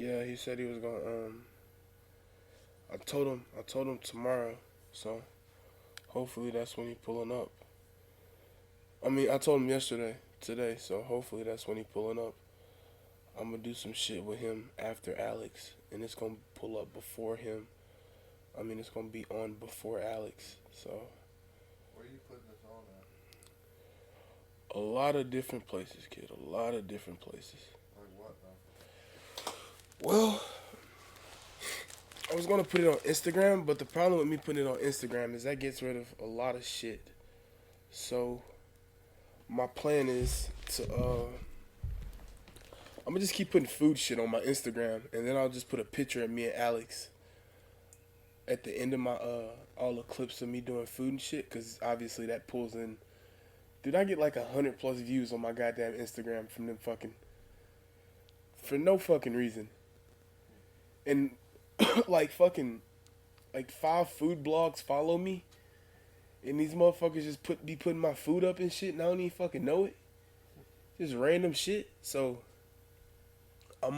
Yeah, he said he was gonna. I told him tomorrow. So hopefully that's when he pulling up. I mean, I told him yesterday, today. So hopefully that's when he pulling up. I'm gonna do some shit with him after Alex, and it's gonna pull up before him. I mean, it's gonna be on before Alex. So Where are you putting this on at? a lot of different places, kid. A lot of different places. Like what, though? Well, I was gonna put it on Instagram, but the problem with me putting it on Instagram is that gets rid of a lot of shit. So my plan is to I'm gonna just keep putting food shit on my Instagram, and then I'll just put a picture of me and Alex at the end of my all the clips of me doing food and shit, cause obviously that pulls in. Dude, I get like 100+ views on my goddamn Instagram from them fucking for no fucking reason, and like fucking like 5 food blogs follow me, and these motherfuckers just be putting my food up and shit, and I don't even fucking know it. Just random shit. So I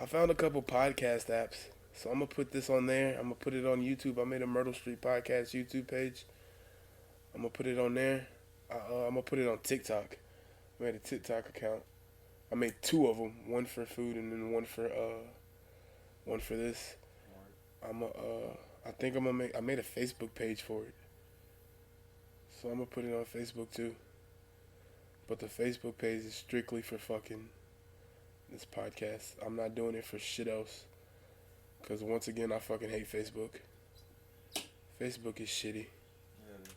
found a couple podcast apps. So I'm gonna put this on there. I'm gonna put it on YouTube. I made a Myrtle Street Podcast YouTube page. I'm gonna put it on there. I'm gonna put it on TikTok. I made a TikTok account. I made 2 of them. One for food and then one for this. I think I'm gonna make. I made a Facebook page for it. So I'm gonna put it on Facebook too. But the Facebook page is strictly for fucking this podcast. I'm not doing it for shit else. Because once again, I fucking hate Facebook. Facebook is shitty. Yeah, it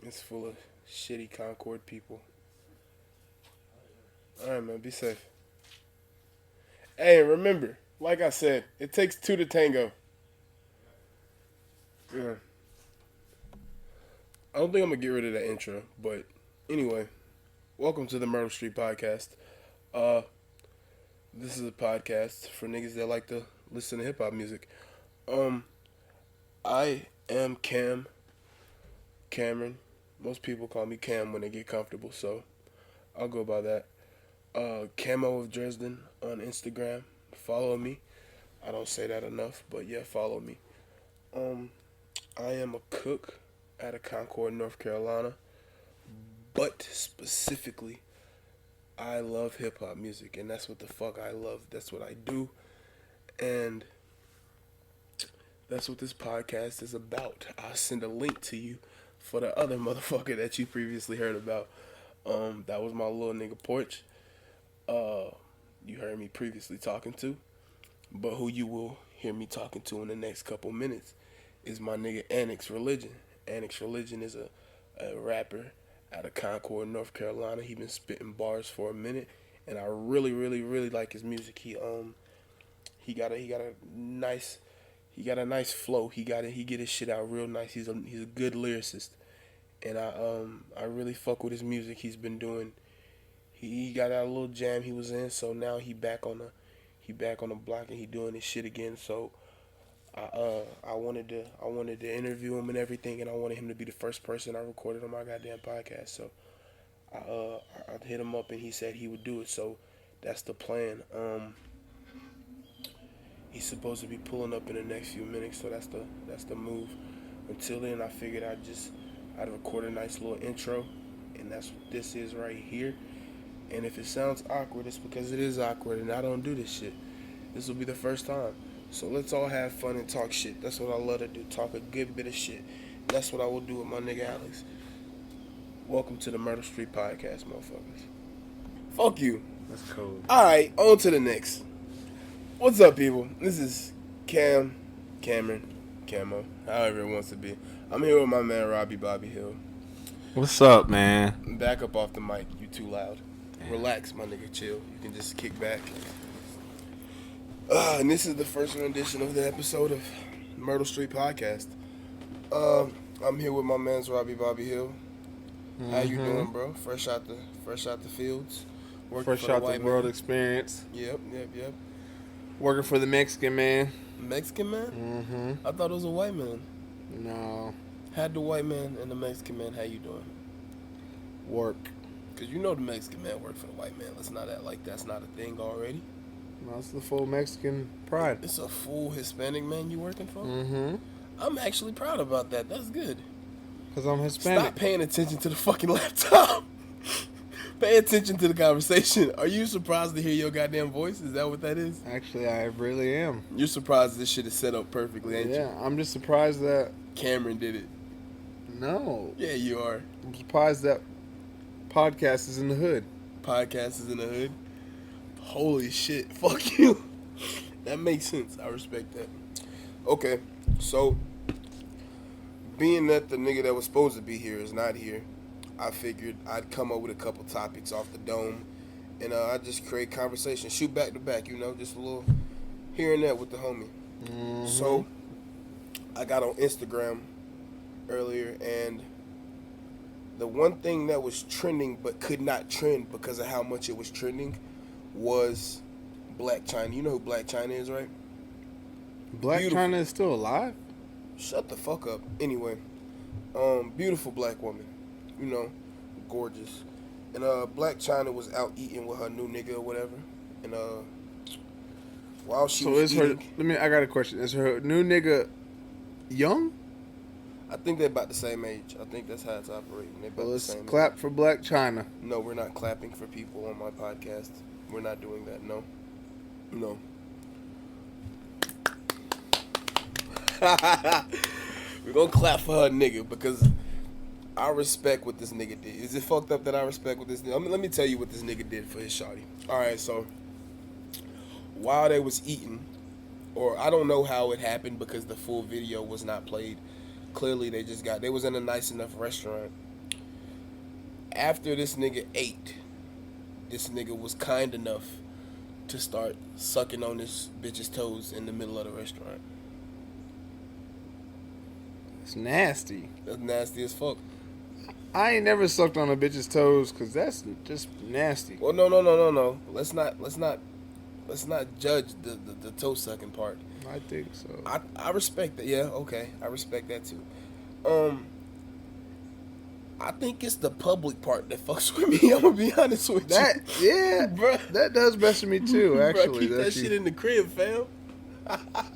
is. It's full of shitty Concord people. Alright, man. Be safe. Hey, remember, like I said, it takes 2 to tango. Yeah. I don't think I'm going to get rid of that intro. But anyway, welcome to the Myrtle Street Podcast. This is a podcast for niggas that like to listen to hip-hop music. I am Cameron. Most people call me Cam when they get comfortable, so I'll go by that. Camo of Dresden on Instagram. Follow me. I don't say that enough, but yeah, follow me. I am a cook out of Concord, North Carolina, but specifically, I love hip-hop music, and that's what the fuck I love. That's what I do, and that's what this podcast is about. I'll send a link to you for the other motherfucker that you previously heard about. That was my little nigga Porch. You heard me previously talking to, but who you will hear me talking to in the next couple minutes is my nigga Anax Religion. Anax Religion is a rapper out of Concord, North Carolina. He been spitting bars for a minute, and I really, really, really like his music. He got a nice flow. He get his shit out real nice. He's a good lyricist, and I really fuck with his music. He's been doing. He got out a little jam he was in, so now he back on the block and he doing his shit again. So I wanted to interview him and everything, and I wanted him to be the first person I recorded on my goddamn podcast. So I hit him up and he said he would do it. So that's the plan. He's supposed to be pulling up in the next few minutes, so that's the move. Until then, I figured I'd record a nice little intro, and that's what this is right here. And if it sounds awkward, it's because it is awkward, and I don't do this shit. This will be the first time. So let's all have fun and talk shit. That's what I love to do, talk a good bit of shit. That's what I will do with my nigga Alex. Welcome to the Myrtle Street Podcast, motherfuckers. Fuck you. That's cool. Alright, on to the next. What's up, people? This is Cameron, Camo, however it wants to be. I'm here with my man Robby Bobby Hill. What's up, man? Back up off the mic, you too loud. Relax, my nigga, chill. You can just kick back. And this is the first rendition of the episode of Myrtle Street Podcast. I'm here with my man's Robby Bobby Hill. How you doing, bro? Fresh out the fields. Fresh out the world experience. Yep. Working for the Mexican man. Mexican man? Mm-hmm. I thought it was a white man. No. Had the white man and the Mexican man, how you doing? Work. Because you know the Mexican man worked for the white man. Let's not act like that's not a thing already. That's the full Mexican pride. It's a full Hispanic man you working for? Mm-hmm. I'm actually proud about that. That's good. Because I'm Hispanic. Stop paying attention to the fucking laptop. Pay attention to the conversation. Are you surprised to hear your goddamn voice? Is that what that is? Actually, I really am. You're surprised this shit is set up perfectly, ain't you? Yeah, I'm just surprised that... Cameron did it. No. Yeah, you are. I'm surprised that podcast is in the hood. Podcast is in the hood. Holy shit. Fuck you. That makes sense. I respect that. Okay, so being that the nigga that was supposed to be here is not here, I figured I'd come up with a couple topics off the dome, and I just create conversation, shoot back to back, you know, just a little here and there with the homie. Mm-hmm. So I got on Instagram earlier, and the one thing that was trending but could not trend because of how much it was trending was Black China. You know who Black China is, right? Black Beautiful. China is still alive? Shut the fuck up. Anyway, beautiful black woman, you know, gorgeous. And Black China was out eating with her new nigga or whatever. And while she was eating, I got a question. Is her new nigga young? I think they're about the same age. I think that's how it's operating. They're about Let's the same clap age. for Black China. No, we're not clapping for people on my podcast. We're not doing that. No. No. We're gonna clap for her nigga because I respect what this nigga did. Is it fucked up that I respect what this nigga... I mean, let me tell you what this nigga did for his shawty. Alright, so while they was eating, or I don't know how it happened because the full video was not played. Clearly they was in a nice enough restaurant. After this nigga ate, this nigga was kind enough to start sucking on this bitch's toes in the middle of the restaurant. It's nasty. That's nasty as fuck. I ain't never sucked on a bitch's toes because that's just nasty. Well, no. Let's not judge the toe sucking part. I think so. I respect that. Yeah, okay. I respect that too. I think it's the public part that fucks with me. I'm gonna be honest with you. Yeah, bro. That does mess with me too. Actually, Bruh, keep that shit in the crib, fam.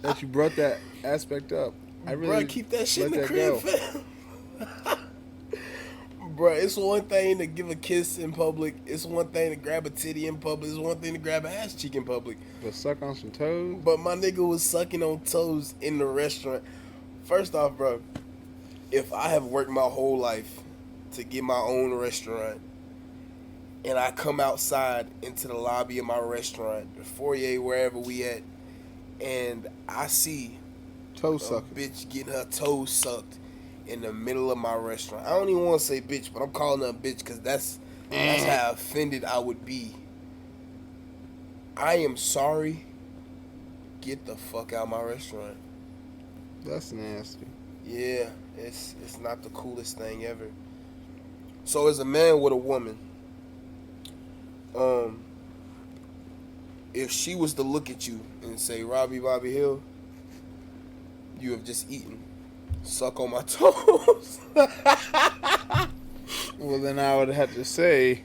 That you brought that aspect up. I really Bruh, keep that shit in the let crib, that fam. Bruh, it's one thing to give a kiss in public. It's one thing to grab a titty in public. It's one thing to grab an ass cheek in public. But suck on some toes. But my nigga was sucking on toes in the restaurant. First off, bro, if I have worked my whole life to get my own restaurant, and I come outside into the lobby of my restaurant, the foyer, wherever we at, and I see Toe a sucking. bitch getting her toes sucked in the middle of my restaurant. I don't even want to say bitch, but I'm calling her a bitch because that's how offended I would be. I am sorry. Get the fuck out of my restaurant. That's nasty. Yeah, it's not the coolest thing ever. So as a man with a woman, if she was to look at you and say, Robby Hill, you have just eaten. Suck on my toes. Well, then I would have to say,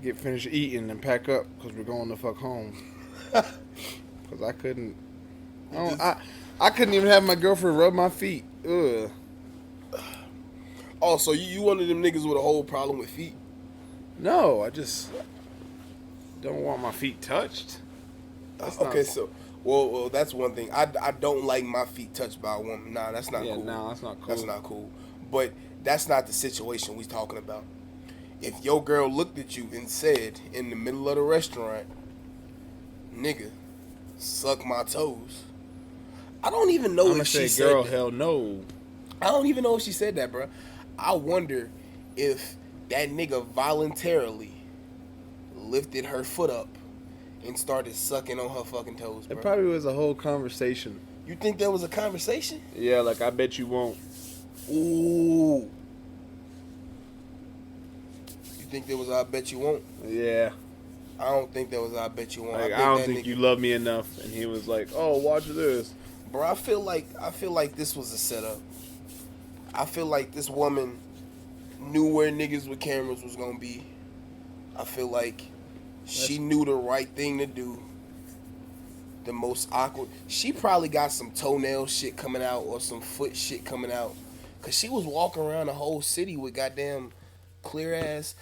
get finished eating and pack up because we're going the fuck home. Because I couldn't. I couldn't even have my girlfriend rub my feet. Ugh. Oh, so you one of them niggas with a whole problem with feet? No, I just don't want my feet touched. Okay, so well, that's one thing. I don't like my feet touched by a woman. Nah, that's not cool. No, that's not cool. That's not cool. But that's not the situation we talking about. If your girl looked at you and said in the middle of the restaurant, nigga, suck my toes. I don't even know if she said girl, that. hell no. I don't even know if she said that, bro. I wonder if that nigga voluntarily lifted her foot up and started sucking on her fucking toes, bro. It probably was a whole conversation. You think there was a conversation? Yeah, like I bet you won't. Ooh. You think there was a I bet you won't? Yeah. I don't think there was a I bet you won't. Like, I don't think you love me enough. And he was like, oh, watch this. Bro, I feel like this was a setup. I feel like this woman knew where niggas with cameras was gonna be. I feel like She knew the right thing to do. The most awkward. She probably got some toenail shit coming out or some foot shit coming out. Because she was walking around the whole city with goddamn clear ass.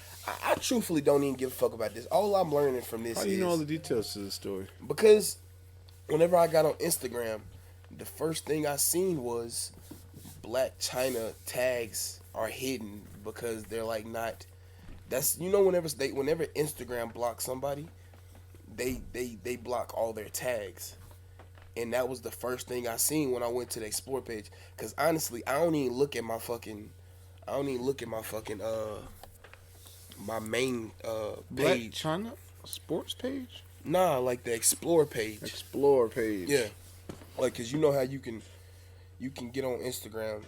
I truthfully don't even give a fuck about this. All I'm learning from this How do you know all the details to the story? Because whenever I got on Instagram, the first thing I seen was Black China tags are hidden because they're like not. That's whenever Instagram blocks somebody, they block all their tags, and that was the first thing I seen when I went to the explore page. Cause honestly, I don't even look at my my main Black page. China sports page? Nah, like the explore page. Explore page. Yeah, like cause you know how you can get on Instagram.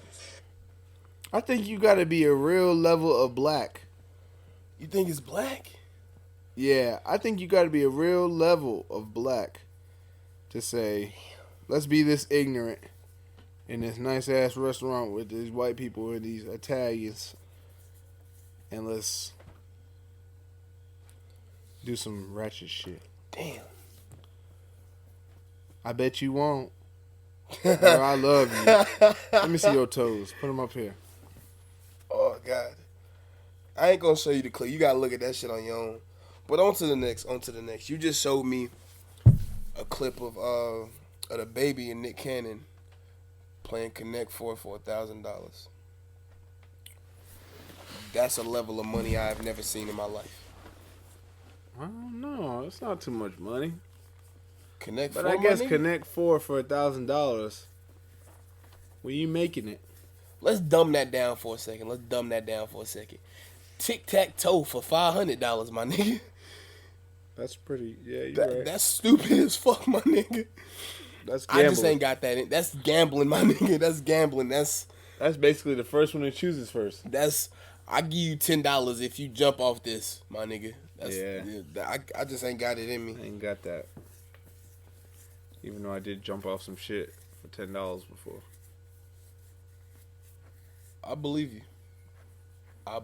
I think you got to be a real level of black. You think it's black? Yeah, I think you got to be a real level of black to say, let's be this ignorant in this nice ass restaurant with these white people and these Italians, and let's do some ratchet shit. Damn. I bet you won't. Girl, I love you. Let me see your toes. Put them up here. Oh God. I ain't gonna show you the clip. You gotta look at that shit on your own. But on to the next. You just showed me a clip of the baby and Nick Cannon playing Connect 4 for $1,000. That's a level of money I've never seen in my life. I don't know. It's not too much money. Connect But 4 I guess money? Connect 4 for $1,000. When you making it? Let's dumb that down for a second. Tic-tac-toe for $500, my nigga. That's pretty. Yeah, you're right. That's stupid as fuck, my nigga. That's gambling. I just ain't got that. That's gambling, my nigga. That's gambling. That's basically the first one who chooses first. I give you $10 if you jump off this, my nigga. Yeah. I just ain't got it in me. I ain't got that. Even though I did jump off some shit for $10 before. I believe you. I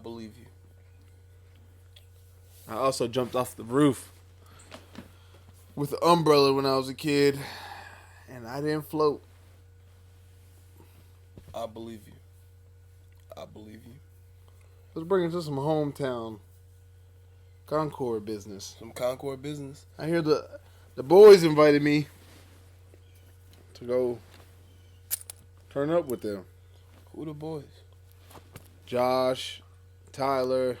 also jumped off the roof with an umbrella when I was a kid, and I didn't float. I believe you. Let's bring it to some hometown Concord business. Some Concord business. I hear the boys invited me to go turn up with them. Who the boys? Josh, Tyler,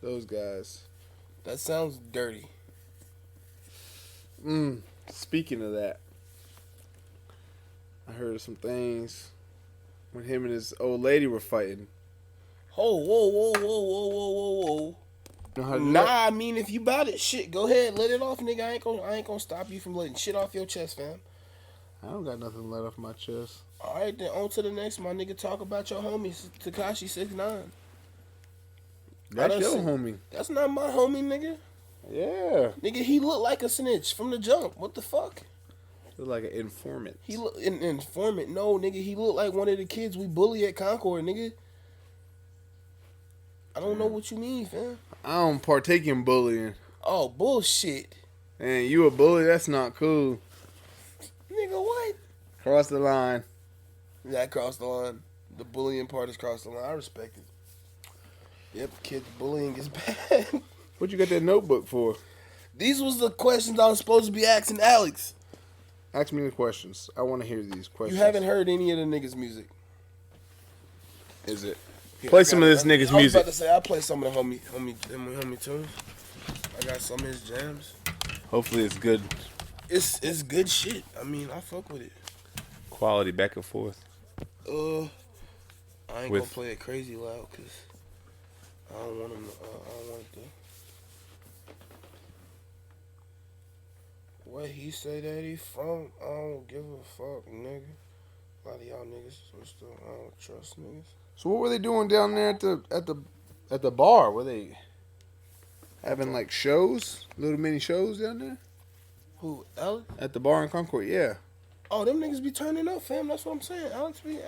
those guys. That sounds dirty. Speaking of that, I heard some things when him and his old lady were fighting. Oh, whoa. You know how to do Nah, that? I mean, if you bout it, shit, go ahead, let it off, nigga. I ain't gonna stop you from letting shit off your chest, fam. I don't got nothing let off my chest. All right, then on to the next, my nigga. Talk about your homie, Tekashi 6ix9ine. That's your homie. That's not my homie, nigga. Yeah. Nigga, he looked like a snitch from the jump. What the fuck? Look like an informant. He look an informant. No, nigga, he looked like one of the kids we bully at Concord, nigga. I don't know what you mean, fam. I don't partake in bullying. Oh, bullshit. And you a bully? That's not cool. Nigga, what? Cross the line. Yeah, I crossed the line. The bullying part is crossed the line. I respect it. Yep, kids, bullying is bad. What you got that notebook for? These was the questions I was supposed to be asking Alex. Ask me the questions. I want to hear these questions. You haven't heard any of the niggas' music. Is it? Here, Play some of this nigga's I was music. about to say, I'll play some of the homie tunes. I got some of his jams. Hopefully it's good It's good shit. I mean, I fuck with it. quality back and forth. I ain't gonna play it crazy loud because I don't want him. I don't want it to. What he say that he from? I don't give a fuck, nigga. A lot of y'all niggas still I don't trust niggas. So what were they doing down there at the bar? Were they having like shows, little mini shows down there? Who, Alex? At the bar in Concord, yeah. Oh, them niggas be turning up, fam. That's what I'm saying. Alex lit.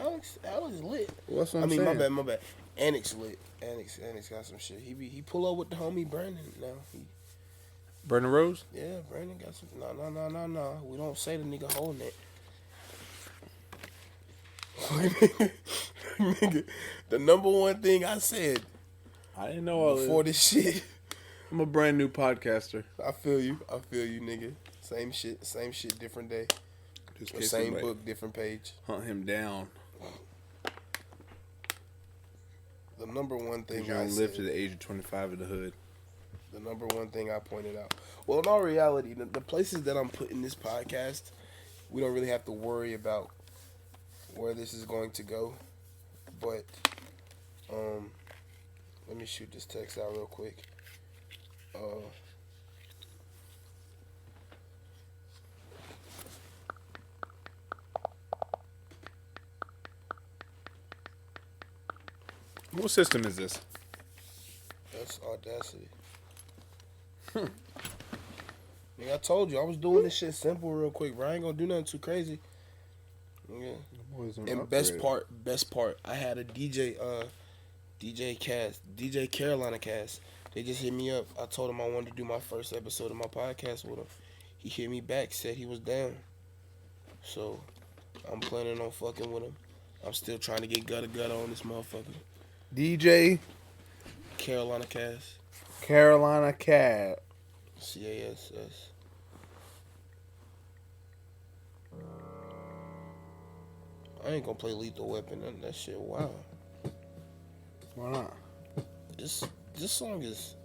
Well, that's what I'm I mean, saying. my bad. Anax lit. Anax got some shit. He pull up with the homie Brandon now. Brandon Rose? Yeah, Brandon got some. No. We don't say the nigga holding it. Nigga, the number one thing I said I didn't know all before this. this shit. I'm a brand new podcaster. I feel you, nigga. Same shit, different day. Just Or same book, different page. Hunt him down. The number one thing You're I gonna live to said, the age of 25 in the hood. the number one thing I pointed out. Well, in all reality, the places that I'm putting this podcast, we don't really have to worry about where this is going to go. But let me shoot this text out real quick. What system is this? That's Audacity. Nigga, I told you I was doing this shit simple real quick, bro. I ain't gonna do nothing too crazy. Yeah. And best part, I had a DJ Carolina Cast. They just hit me up. I told him I wanted to do my first episode of my podcast with him. He hit me back, said he was down. So I'm planning on fucking with him. I'm still trying to get gutter on this motherfucker. DJ Carolina Cast. Carolina Cat. CASS. I ain't gonna play Lethal Weapon. That shit, wow. Why not? This song is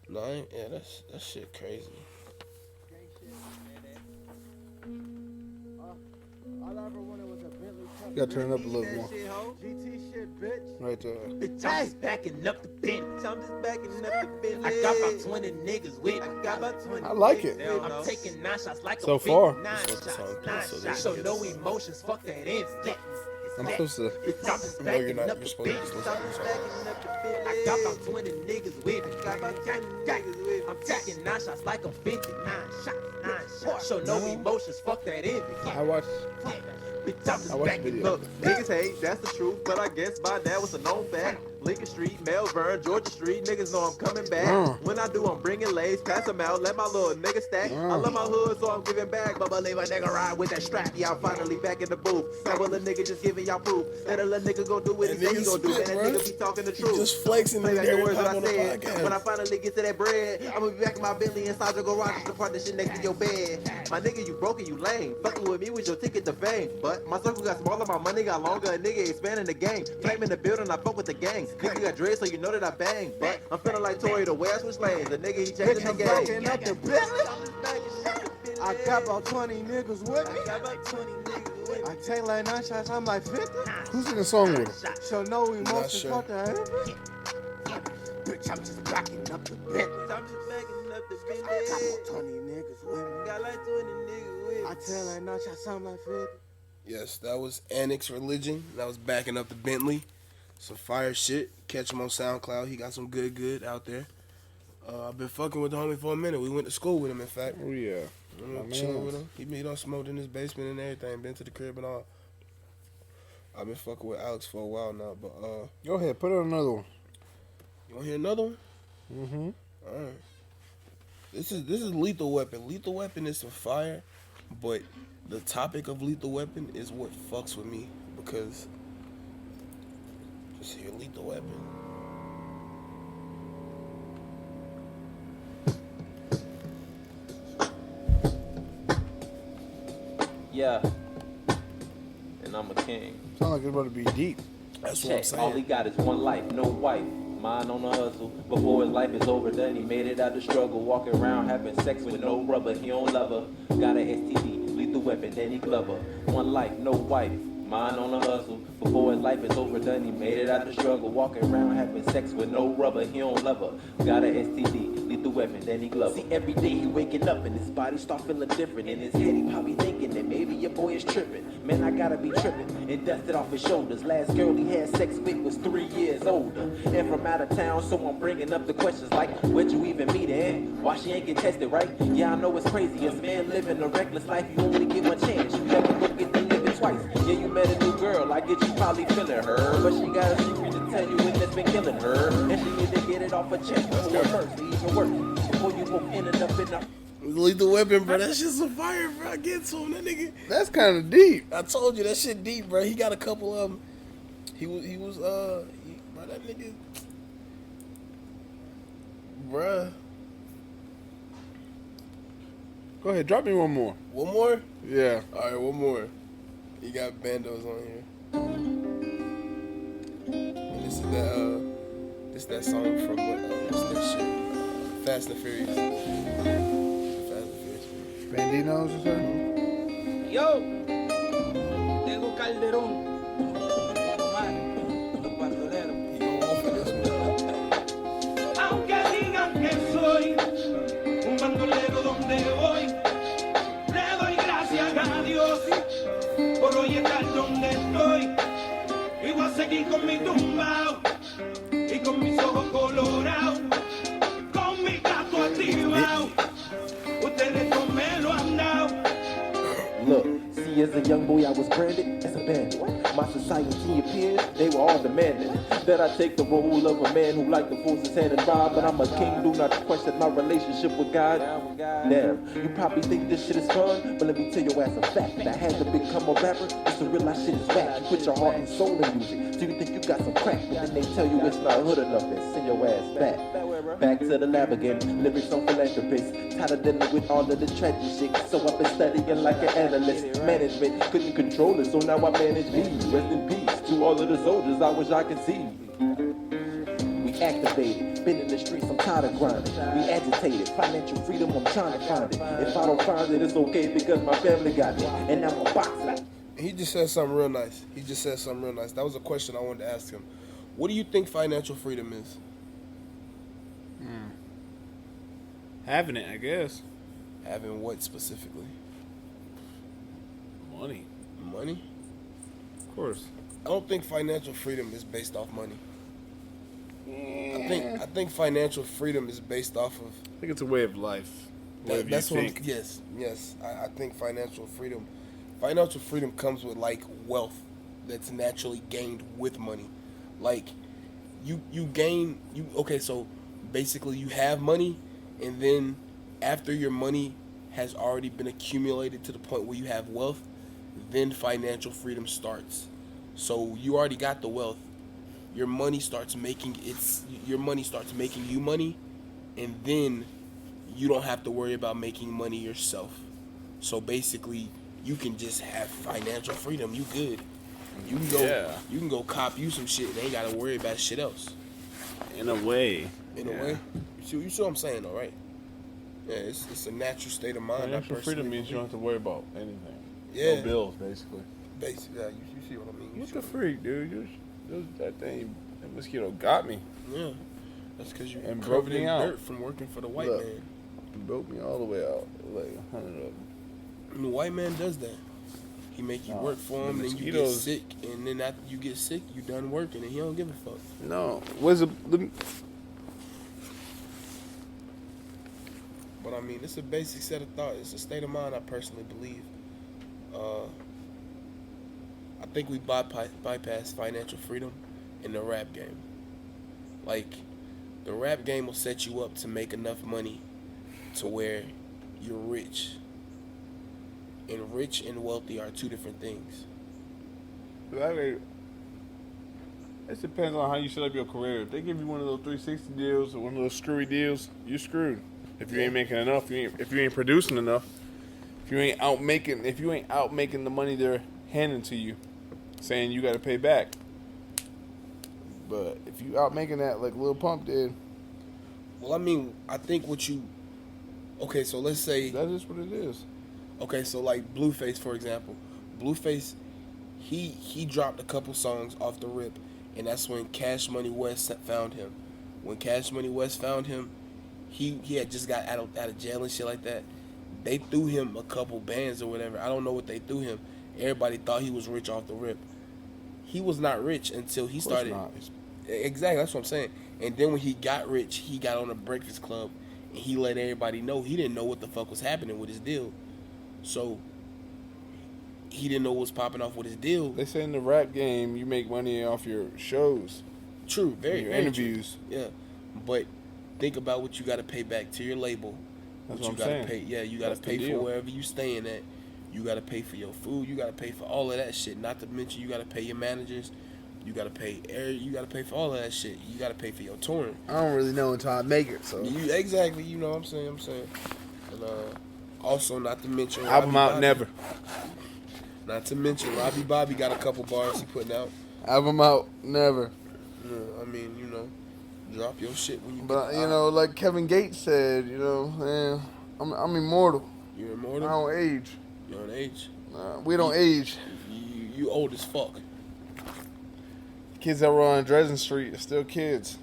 that shit crazy. All I ever wanted was a Bentley. You gotta turn it up a little more. GT shit, bitch. Right there. Bitch, I'm just backing up the Bentley. I'm just backing up the Bentley. I got about 20 niggas with me. I like it. I'm taking 9 shots like So a far. 9 That's what the song shots. is, 9 shots. So no emotions. Fuck that envy. I'm supposed to. Bitch, I'm just No, you're backing not. up You're the supposed to Bentley. just listen to the song. I got about 20 niggas with me. I'm taking 9 shots like I'm 50. 9 shots. So no emotions. Fuck that envy. I watched. Bitch, I'm just I watched the backing video. up. Niggas hate, that's the truth, but I guess by that was a known fact. Lincoln Street, Melbourne, Georgia Street, niggas know I'm coming back. When I do, I'm bringing lays, pass them out, let my little nigga stack. I love my hood, so I'm giving back, but believe a nigga ride with that strap. Yeah, I'm finally back in the booth. Now will a nigga just giving y'all proof that a little nigga gon' do what he That say he nigga gon' do, spit, and that bro. nigga be talking the He truth. just flexing Play in back there the words that I on the said. podcast. When I finally get to that bread, I'ma be back in my Bentley inside your garage to park the shit next to your bed. My nigga, you broke and you lame. Fucking with me with your ticket to fame. But my circle got smaller, my money got longer. A nigga expanding the game. Flame in the building, I fuck with the gang. Nigga got dread, so you know that I bang. But I'm feeling like Tory the way I switch lanes. The nigga, he changing the game. Up the Bentley. I got about 20 niggas with me. I take like 9 shots, I'm like 50. Who's in the song with him? So no emotion, sure. fuck that. Bitch, I'm just backing up the Bentley. I'm just backing up the Bentley. I got about 20 niggas with me. Got like 20 niggas with me. I tell like 9 shots, I'm like 50. Yes, that was Anax Religion. That was backing up the Bentley. Some fire shit. Catch him on SoundCloud. He got some good out there. I've been fucking with the homie for a minute. We went to school with him, in fact. Oh yeah. Chilling with him. He done smoked in his basement and everything. Been to the crib and all. I've been fucking with Alex for a while now, but Go ahead, put on another one. you want to hear another one? Mm-hmm. All right. This is Lethal Weapon. Lethal Weapon is some fire, but the topic of Lethal Weapon is what fucks with me because just hear Lethal Weapon. Yeah. And I'm a king. Sound like it's about to be deep. That's what I'm Check. All he saying. got is one life, no wife. Mind on the hustle. Before his life is over, done, he made it out the struggle. Walking around having sex with no rubber. He don't love her. Got an STD, lethal weapon, then he glove her. One life, no wife. Mind on the hustle. Before his life is over, done, he made it out the struggle. Walking around having sex with no rubber. He don't love her. Got an STD, lethal weapon, then he glove her. See, every day he waking up and his body start feeling different. In his head he probably thinking that maybe your boy is tripping. Man, I gotta be tripping. And dusted off his shoulders. Last girl he had sex with was 3 years older. And from out of town, so I'm bringing up the questions like, where'd you even meet her? Why she ain't get tested, right? Yeah, I know it's crazy. As man living a reckless life, you only get one chance. You never look at the living twice. Yeah, you met a new girl, I get you probably feeling her. But she got a secret to tell you when it's been killing her. And she need to get it off her chest. Full of mercy, even worse. Before you both ended up in the... Lethal Weapon, bro. That shit's some fire, bro. I get to him. That nigga. That's kind of deep. I told you that shit deep, bro. He got a couple of them. Bro, that nigga. Bruh. Go ahead, drop me one more. One more? Yeah. Alright, one more. You got bandos on here. And this is that song from what's that shit? Fast and Furious. Fast and Furious. Bandinos or something? Yo, tengo Calderón. Los bandoleros. He go off of this one. Aunque digan que soy un bandolero donde voy, le doy gracias a Dios por hoy estar donde estoy. Y voy a seguir con mi tumbao y con mis ojos colorados, con mi gato activado. Ustedes no me lo han dado. Look, see, as a young boy, I was branded as a bandit. My society and peers, they were all demanding that I take the role of a man who liked to force his hand and rob. But I'm a king, do not question my relationship with God. Damn, you probably think this shit is fun, but let me tell your ass a fact. I had to become a rapper just to realize shit is whack. You put your heart and soul in music, so you think you got some crack, but then they tell you it's not hood enough and send your ass back. Back to the lab again, lyrics on philanthropists. Tired of dealing with all of the tragic shit, so I've been studying like an analyst. Management couldn't control it, so now I manage me. Rest in peace to all of the soldiers I wish I could see. We activated, been in the streets, I'm tired of grinding. We agitated, financial freedom, I'm trying to find it. If I don't find it, it's okay because my family got it. And now I'm boxing. He just said something real nice. That was a question I wanted to ask him. What do you think financial freedom is? Having it, I guess. Having what specifically? Money. Money? Of course. I don't think financial freedom is based off money. I think financial freedom is based off of... I think it's a way of life. That's what. Yes. I think financial freedom comes with like wealth that's naturally gained with money. Like okay, so basically you have money, and then after your money has already been accumulated to the point where you have wealth, then financial freedom starts. So you already got the wealth. Your money starts making you money, and then you don't have to worry about making money yourself. So basically, you can just have financial freedom. You good. You can go. Yeah. You can go cop you some shit. And ain't gotta worry about shit else. In a way. In a way. You see what I'm saying, though, right? Yeah, it's a natural state of mind. Financial freedom means you don't have to worry about anything. Yeah. No bills, basically. Basically, yeah, you see what I mean. What the freak, dude? That thing, that mosquito got me. Yeah. That's because you And covered broke me in out. dirt from working for the white Look. man. It broke me all the way out. Like 100 of them. And the white man does that. He make you work for him, the then you get mosquitoes- sick, and then after you get sick, you done working, and he don't give a fuck. No. But I mean, it's a basic set of thought. It's a state of mind, I personally believe. I think we bypass financial freedom in the rap game. Like, the rap game will set you up to make enough money to where you're rich. And rich and wealthy are two different things. It depends on how you set up your career. If they give you one of those 360 deals or one of those screwy deals, you're screwed. If you ain't making enough, if you ain't producing enough, if you ain't out making the money they're handing to you, saying you got to pay back. But if you out making that like Lil Pump did, Well, I mean, I think okay, so let's say, that is what it is. okay, so like Blueface, for example. Blueface, he dropped a couple songs off the rip, and that's when Cash Money West found him. When Cash Money West found him, he had just got out of jail and shit like that. They threw him a couple bands or whatever. I don't know what they threw him. Everybody thought he was rich off the rip. He was not rich until he started. Exactly, that's what I'm saying. And then when he got rich, he got on the Breakfast Club, and he let everybody know he didn't know what the fuck was happening with his deal. So he didn't know what was popping off with his deal. They say in the rap game, you make money off your shows. True, very, your very interviews. True. Yeah, but think about what you got to pay back to your label. That's what what you I'm got to saying. pay. Yeah, you got That's to the pay for deal. wherever you staying at. You got to pay for your food. You got to pay for all of that shit. Not to mention you got to pay your managers. You got to pay air. You got to pay for all of that shit. You got to pay for your touring. I don't really know until I make it. So Exactly. You know what I'm saying. And also not to mention album Robbie out Bobby. never. Not to mention Robby Bobby got a couple bars he putting out. Album out never. I mean, drop your shit when you. But get you know, like Kevin Gates said, man, I'm immortal. You're I immortal. don't age. You don't age. We don't age. You old as fuck. Kids that were on Dresden Street are still kids.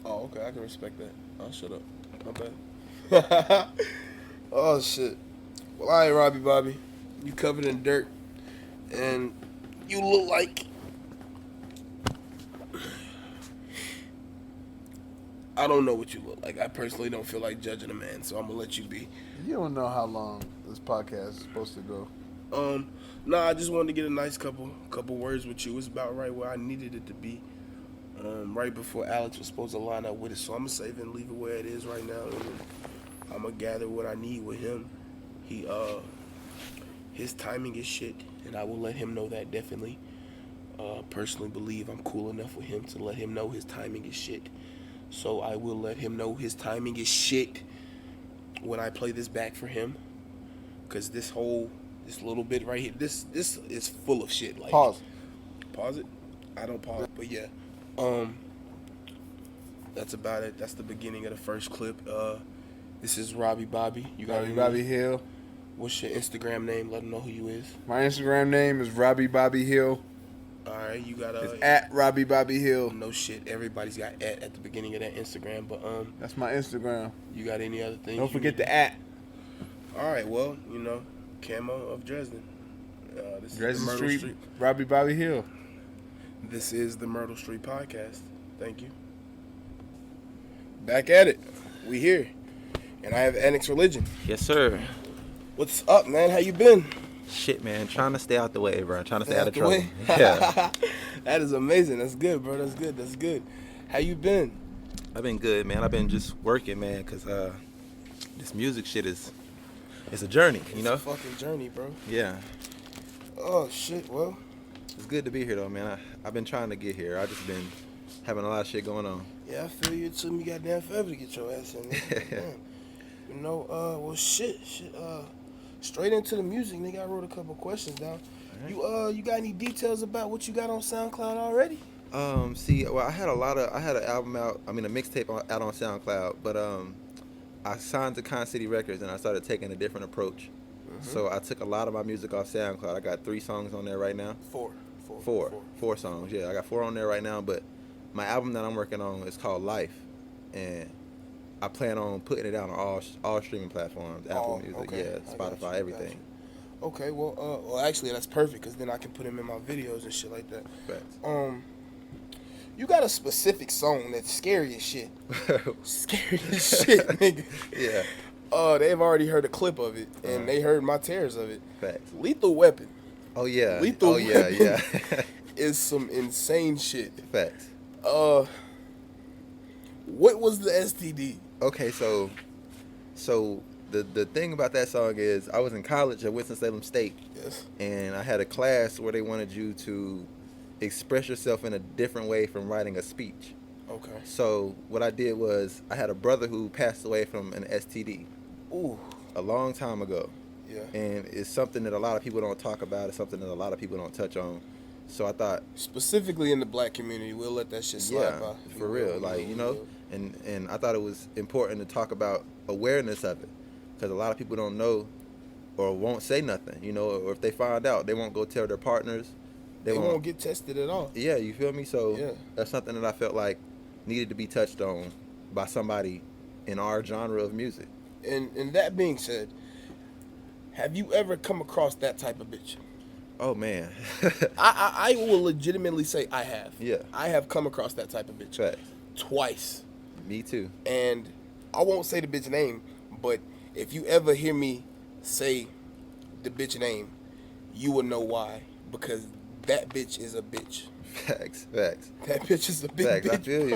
Oh, okay. I can respect that. Oh, shut up. My bad. Oh shit. Well, all right, Robby Bobby. You covered in dirt, and you look like. I don't know what you look like. I personally don't feel like judging a man, so I'm gonna let you be. You don't know how long this podcast is supposed to go. Nah, I just wanted to get a nice couple words with you. It's about right where I needed it to be. Right before Alex was supposed to line up with it, so I'm gonna save it and leave it where it is right now, and I'm gonna gather what I need with him. His timing is shit, and I will let him know that definitely. Personally believe I'm cool enough with him to let him know his timing is shit. So I will let him know his timing is shit when I play this back for him. Cause this little bit right here, this is full of shit. Like, Pause it. I don't pause, but yeah. That's about it. That's the beginning of the first clip. This is Robby Bobby. You got Robby Hill. What's your Instagram name? Let them know who you is. My Instagram name is Robby Bobby Hill. All right, you got It's at Robby Bobby Hill. No shit. Everybody's got at the beginning of that Instagram, but That's my Instagram. you got any other things? Don't forget the at. All right, well, Camo of Dresden. This is Dresden the Myrtle Street, Robby Bobby Hill. This is the Myrtle Street Podcast. Thank you. Back at it. We here. And I have Anax Religion. Yes, sir. What's up, man? How you been? Shit, man. Trying to stay out the way, bro. Trying to stay out of the trouble. way? Yeah. That is amazing. That's good, bro. That's good. How you been? I've been good, man. I've been just working, man, because this music shit it's a journey, It's a fucking journey, bro. Yeah. Oh, shit. Well, It's good to be here, though, man. I've been trying to get here. I just been having a lot of shit going on. yeah, I feel you. It took me goddamn forever to get your ass in there. Well, shit. Straight into the music, nigga. I wrote a couple questions down. Right. You got any details about what you got on SoundCloud already? I had an album out, a mixtape out on SoundCloud, but I signed to Con City Records and I started taking a different approach. So I took a lot of my music off SoundCloud. I got 3 songs on there right now. Four songs. Yeah, I got 4 on there right now, but my album that I'm working on is called Life, and I plan on putting it out on all streaming platforms, Apple Music, okay. yeah, I got Spotify, you. everything. Okay, well, actually, that's perfect, because then I can put him in my videos and shit like that. Facts. You got a specific song that's scary as shit. Scary as shit, nigga. Yeah. They've already heard a clip of it, and they heard my tears of it. Facts. Lethal Weapon. Oh yeah. Lethal Weapon yeah. is some insane shit. Facts. What was the STD? Okay, so the thing about that song is I was in college at Winston-Salem State. Yes. And I had a class where they wanted you to express yourself in a different way from writing a speech. Okay. So what I did was I had a brother who passed away from an STD. Ooh. A long time ago. Yeah. And it's something that a lot of people don't talk about. It's something that a lot of people don't touch on. So I thought, specifically in the black community, we'll let that shit slide by. for real, and I thought it was important to talk about awareness of it, because a lot of people don't know or won't say nothing, or if they find out, they won't go tell their partners. They won't get tested at all. Yeah, you feel me? So yeah. That's something that I felt like needed to be touched on by somebody in our genre of music. And that being said, have you ever come across that type of bitch? Oh man. I will legitimately say I have. Yeah. I have come across that type of bitch. Facts. Twice. Me too. And I won't say the bitch name, but if you ever hear me say the bitch name, you will know why. Because that bitch is a bitch. Facts. That bitch is a big Facts. bitch. I feel you,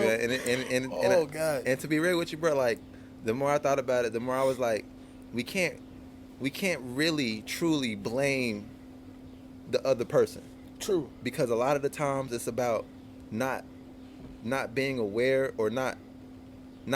bro. man. God. And to be real with you, bro, like the more I thought about it, the more I was like, we can't really truly blame the other person. True. Because a lot of the times it's about not being aware or not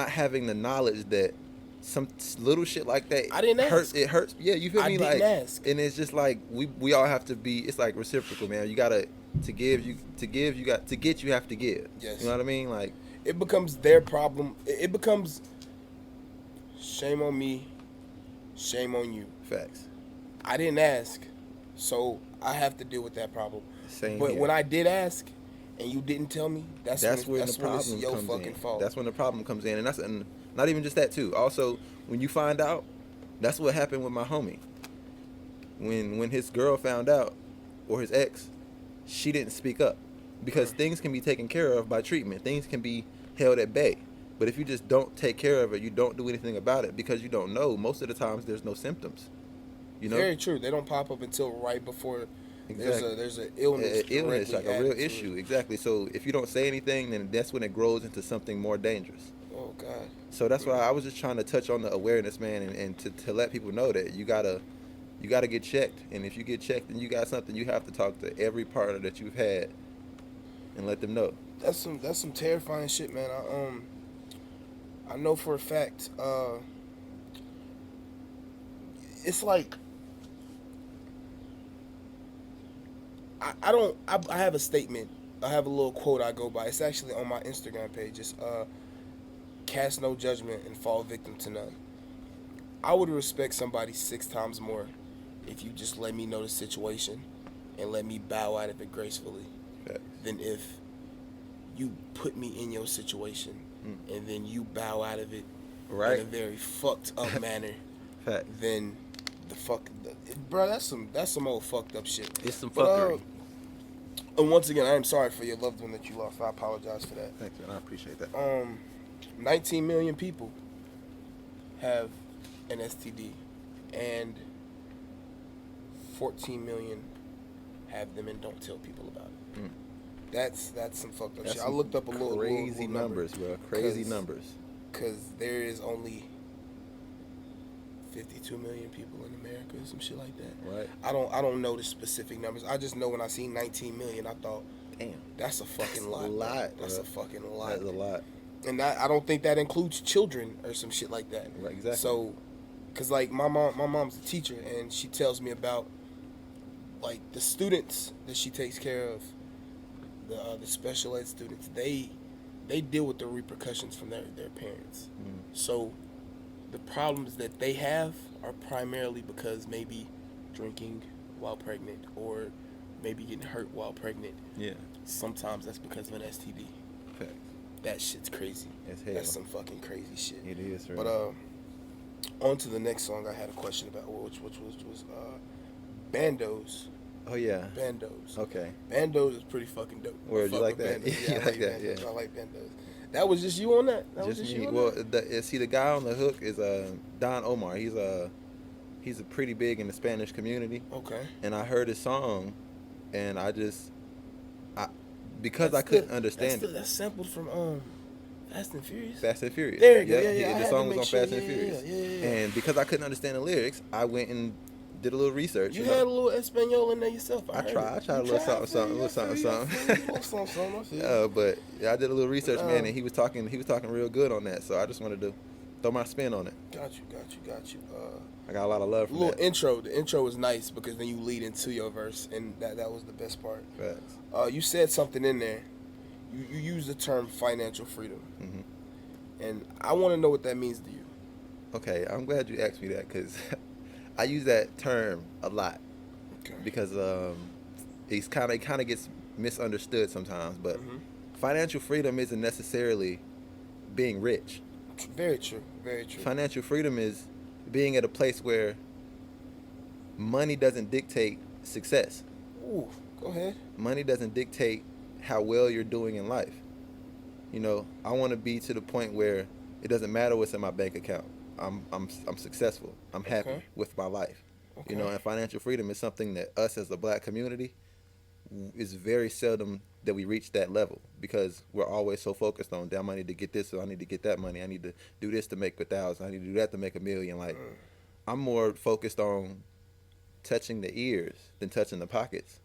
having the knowledge that some little shit like that I didn't hurts. ask. It hurts. Yeah, you feel me? I didn't Like, ask. and it's just like we all have to be. It's like reciprocal, man. You gotta to give. You got to get. You have to give. Yes. You know what I mean? Like It becomes their problem. It becomes shame on me, shame on you. facts. I didn't ask, so I have to deal with that problem. Same But here. when I did ask, and you didn't tell me, that's when when the it's problem your comes fucking in. fault. That's when the problem comes in, and not even just that too. Also, when you find out, that's what happened with my homie. When his girl found out, or his ex, she didn't speak up, because things can be taken care of by treatment. Things can be held at bay. But if you just don't take care of it, you don't do anything about it because you don't know. Most of the times, there's no symptoms. You know, Very true. They don't pop up until right before Exactly. there's an illness. illness, directly like a real added to issue. it. Exactly. So if you don't say anything, then that's when it grows into something more dangerous. Oh God. So that's why I was just trying to touch on the awareness, man, and to let people know that you gotta get checked. And if you get checked and you got something, you have to talk to every partner that you've had and let them know. That's some terrifying shit, man. I know for a fact. It's like I have a statement. I have a little quote I go by. It's actually on my Instagram page. It's cast no judgment and fall victim to none. I would respect somebody 6 times more if you just let me know the situation and let me bow out of it gracefully than if you put me in your situation and then you bow out of it in a very fucked up manner. Then bro, that's some old fucked up shit. It's some fuckery. And once again, I am sorry for your loved one that you lost. I apologize for that. Thanks, man. I appreciate that. 19 million people have an STD, and 14 million have them and don't tell people about it. That's some fucked up shit. I looked up a little crazy numbers, bro. Crazy numbers. Because there is only 52 million people in America or some shit like that. Right. I don't know the specific numbers. I just know when I seen 19 million, I thought, damn, that's a fucking lot. That's a fucking lot. That's a lot. And I don't think that includes children or some shit like that. Right, exactly. So, cause like my mom's a teacher, and she tells me about like the students that she takes care of, the special ed students. They deal with the repercussions from their parents. So the problems that they have are primarily because maybe drinking while pregnant or maybe getting hurt while pregnant. Yeah. Sometimes that's because of an STD. Fact. That shit's crazy. That's some fucking crazy shit. It is, right? But on to the next song I had a question about, which was Bandos. Oh yeah. Bandos. Okay. Bandos is pretty fucking dope. Word, you like that? Bandos. Yeah, I you like that? Bandos. Yeah. I like Bandos. That was just you on that? Just me. Well, see, the guy on the hook is Don Omar. He's a pretty big in the Spanish community. Okay. And I heard his song, and because I couldn't understand it. That's sampled from Fast and Furious. Fast and Furious. There you go. Yeah. The song was on Fast and Yeah. Furious. And because I couldn't understand the lyrics, I went and did a little research. You had a little Espanol in there yourself. I tried a little something. But yeah, I did a little research, man, and he was talking real good on that. So I just wanted to throw my spin on it. Got you. I got a lot of love from that. Intro. The intro was nice because then you lead into your verse, and that was the best part. Facts. You said something in there. You used the term financial freedom, and I want to know what that means to you. Okay, I'm glad you asked me that because I use that term a lot because it kind of gets misunderstood sometimes. But financial freedom isn't necessarily being rich. Very true. Very true. Financial freedom is being at a place where money doesn't dictate success. Ooh, go ahead. Money doesn't dictate how well you're doing in life. You know, I want to be to the point where it doesn't matter what's in my bank account. I'm successful. I'm happy with my life. You know, and financial freedom is something that us as a black community is very seldom that we reach that level, because we're always so focused on, damn, I need to get this, so I need to get that money, I need to do this to make 1,000, I need to do that to make 1,000,000. Like, I'm more focused on touching the ears than touching the pockets.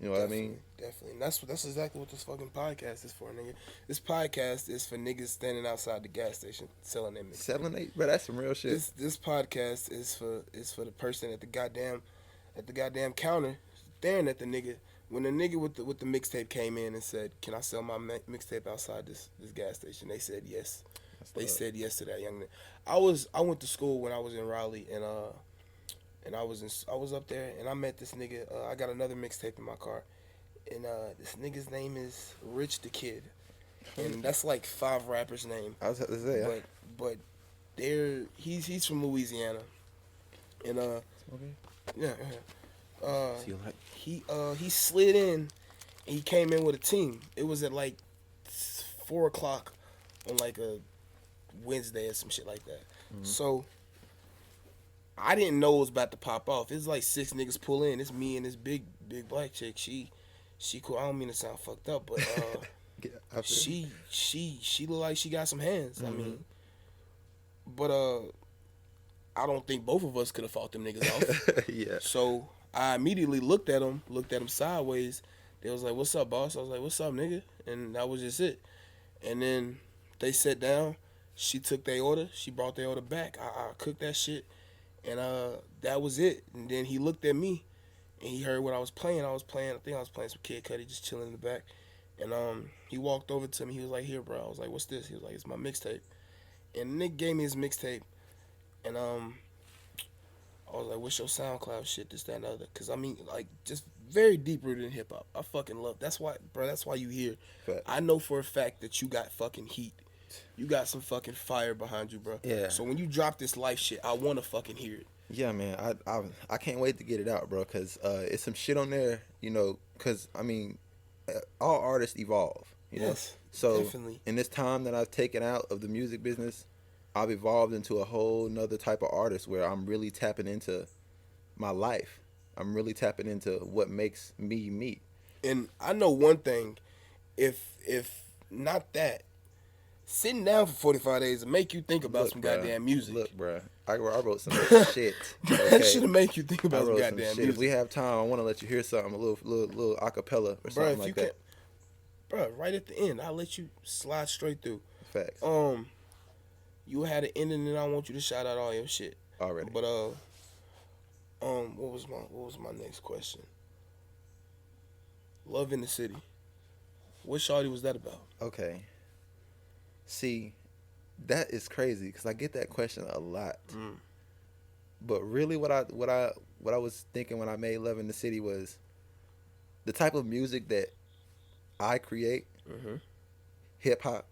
You know what I mean? Definitely. And that's exactly what this fucking podcast is for, nigga. This podcast is for niggas standing outside the gas station selling them. Selling it, but that's some real shit. This podcast is for the person at the goddamn counter staring at the nigga. When the nigga with the mixtape came in and said, "Can I sell my mixtape outside this gas station?" They said yes. They said yes to that young nigga. I went to school when I was in Raleigh, and I was up there, and I met this nigga. I got another mixtape in my car, and this nigga's name is Rich the Kid, and that's like 5 rappers' name. I was about to say, but he's from Louisiana, and he slid in, and he came in with a team. It was at like 4:00 on like a Wednesday or some shit like that. Mm-hmm. So I didn't know it was about to pop off. It's like 6 niggas pull in. It's me and this big black chick. She cool. I don't mean to sound fucked up, but she look like she got some hands. Mm-hmm. I mean, but I don't think both of us could have fought them niggas off. Yeah. So I immediately looked at them sideways. They was like, "What's up, boss?" I was like, "What's up, nigga?" And that was just it. And then they sat down. She took their order. She brought their order back. I cooked that shit. And that was it. And then he looked at me, and he heard what I was playing. I think I was playing some Kid Cudi, just chilling in the back. And he walked over to me. He was like, "Here, bro." I was like, "What's this?" He was like, "It's my mixtape." And Nick gave me his mixtape. And I was like, "What's your SoundCloud shit, this, that, and the other?" Because, I mean, like, just very deep-rooted in hip-hop. I fucking love. That's why you here. But I know for a fact that you got fucking heat. You got some fucking fire behind you, bro. Yeah. So when you drop this life shit, I want to fucking hear it. Yeah, man. I can't wait to get it out, bro, because it's some shit on there, you know, because, I mean, all artists evolve, you know? Yes, so definitely. In this time that I've taken out of the music business, I've evolved into a whole nother type of artist where I'm really tapping into my life. I'm really tapping into what makes me me. And I know one thing, if not that, sitting down for 45 days and make you think about some goddamn music. Look, bro, I wrote some shit. That should make you think about some goddamn music. If we have time, I want to let you hear something, a little acapella or something like that. Bro, right at the end, I'll let you slide straight through. Facts. You had an ending, and I want you to shout out all your shit already. But what was my next question? Love in the City. What shawty was that about? Okay. See, that is crazy because I get that question a lot. But really, what I was thinking when I made Love in the City was the type of music that I create, hip hop,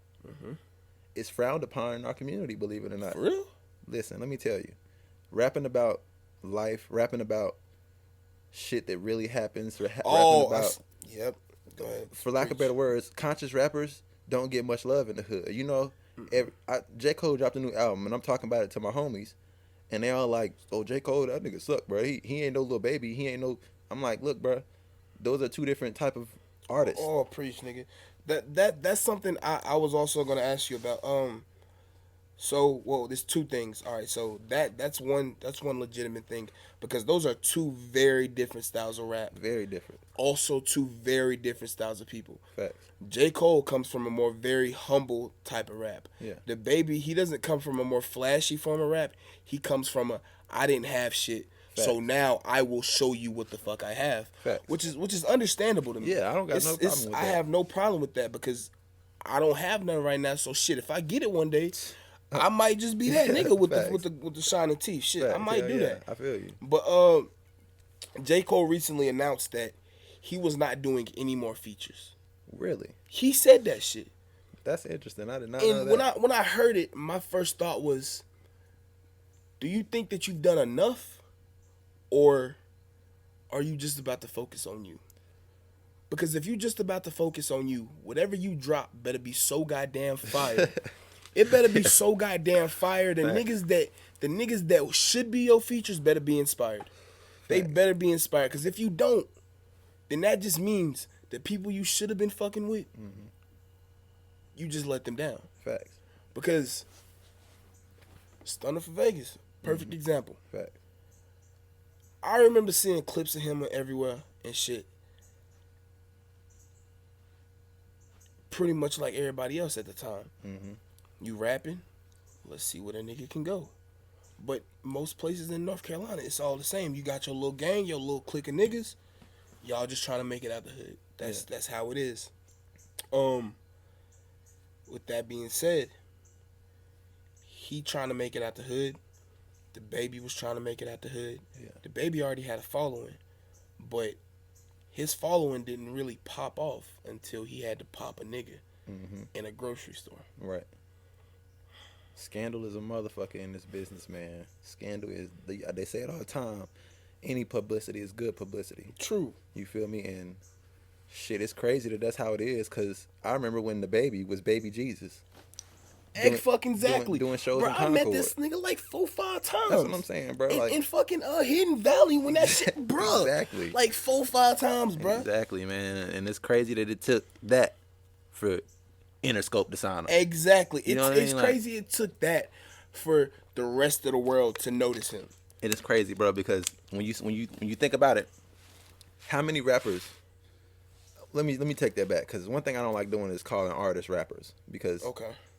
is frowned upon in our community. Believe it or not. For real? Listen, let me tell you, rapping about life, rapping about shit that really happens. Yep. Go ahead. For lack of better words, conscious rappers don't get much love in the hood. You know, J. Cole dropped a new album, and I'm talking about it to my homies, and they all like, "Oh, J. Cole, that nigga suck, bro. He ain't no little baby. He ain't no." I'm like, "Look, bro, those are two different type of artists." Oh, preach, nigga. That's something I was also gonna ask you about. There's two things. All right, so that's one legitimate thing because those are two very different styles of rap. Very different. Also, two very different styles of people. Facts. J. Cole comes from a more very humble type of rap. Yeah. The Baby, he doesn't come from a more flashy form of rap. He comes from I didn't have shit. Facts. So now I will show you what the fuck I have. Facts. Which is understandable to me. Yeah, I don't got no problem with that. I have no problem with that because I don't have none right now. So shit, if I get it one day, I might just be that nigga with the shining teeth. Shit, Facts. I might do that. I feel you. But J. Cole recently announced that he was not doing any more features. Really? He said that shit. That's interesting. I did not know that. And when I heard it, my first thought was, do you think that you've done enough? Or are you just about to focus on you? Because if you're just about to focus on you, whatever you drop better be so goddamn fire. It better be so goddamn fire. The niggas that should be your features better be inspired. They better be inspired. Because if you don't, then that just means the people you should have been fucking with, you just let them down. Facts. Because Stunner for Vegas, perfect example. Facts. I remember seeing clips of him everywhere and shit. Pretty much like everybody else at the time. You rapping, let's see where that nigga can go. But most places in North Carolina, it's all the same. You got your little gang, your little clique of niggas. Y'all just trying to make it out the hood. That's how it is. With that being said, he trying to make it out the hood. The baby was trying to make it out the hood. Yeah. The baby already had a following, but his following didn't really pop off until he had to pop a nigga in a grocery store. Right. Scandal is a motherfucker in this business, man. Scandal is, they say it all the time, any publicity is good publicity. True. You feel me? And shit, it's crazy that's how it is, because I remember when the baby was Baby Jesus. Exactly. Doing shows bro, in I Concord. met this nigga like 4-5 times. That's what I'm saying, bro. In fucking Hidden Valley when that shit, bro. Exactly. Like 4-5 times, bro. Exactly, man. And it's crazy that it took that for Interscope to sign him. Exactly. You know what I It's mean? crazy it took that for the rest of the world to notice him. It is crazy, bro, because when you think about it, how many rappers? Let me take that back, because one thing I don't like doing is calling artists rappers, because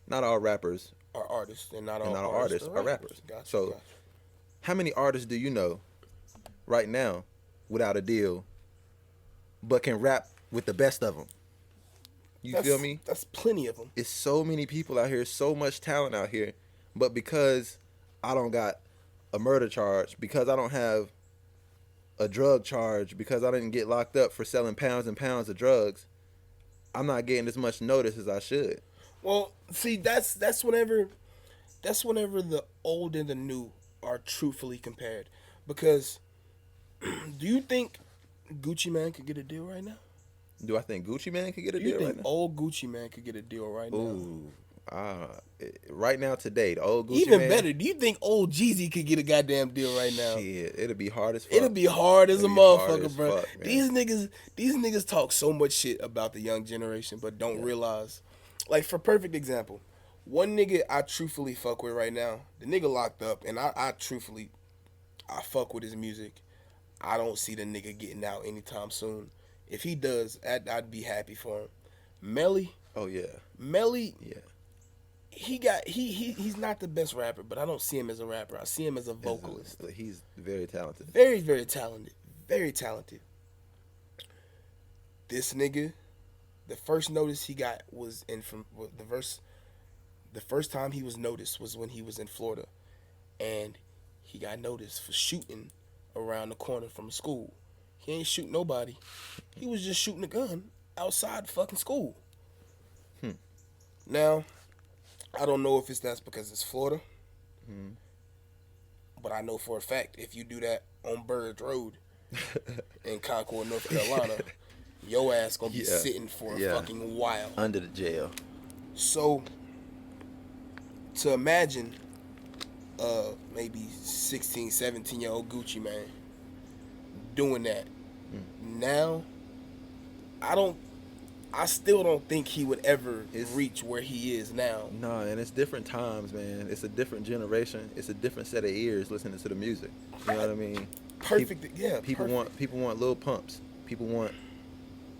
not all rappers are artists, and not all all artists are rappers. Gotcha, So, gotcha. how many artists do you know right now without a deal, but can rap with the best of them? You feel me? That's plenty of them. It's so many people out here, so much talent out here, but because I don't got a murder charge, because I don't have a drug charge, because I didn't get locked up for selling pounds and pounds of drugs, I'm not getting as much notice as I should. Well, see, that's whenever the old and the new are truthfully compared. Because do you think Gucci Mane could get a deal right now? Do I think Gucci Mane could get a Do you deal think right now? old Gucci Mane could get a deal right now? Ooh, right now today, the old Gucci Even Mane, better, do you think old Jeezy could get a goddamn deal right now? Shit, it'll be hard as fuck. It'll be hard as a It'll be hard motherfucker, as bro. fuck, man. These niggas talk so much shit about the young generation, but don't realize. Like, for perfect example, one nigga I truthfully fuck with right now, the nigga locked up, and I truthfully, I fuck with his music. I don't see the nigga getting out anytime soon. If he does, I'd be happy for him. Melly. Oh yeah. Melly. Yeah. He's not the best rapper, but I don't see him as a rapper. I see him as a vocalist. He's very talented. Very, very talented. Very talented. This nigga, the first notice he got was the first time he was noticed was when he was in Florida, and he got noticed for shooting around the corner from school. He ain't shoot nobody. He was just shooting a gun outside fucking school. Now, I don't know if that's because it's Florida, but I know for a fact if you do that on Burridge Road in Concord, North Carolina, your ass gonna be sitting for a fucking while. Under the jail. So, to imagine maybe 16, 17-year-old Gucci Mane doing that, now, I still don't think he would ever reach where he is now. No, and it's different times, man. It's a different generation. It's a different set of ears listening to the music. You know what I mean? Perfect. People want little pumps. People want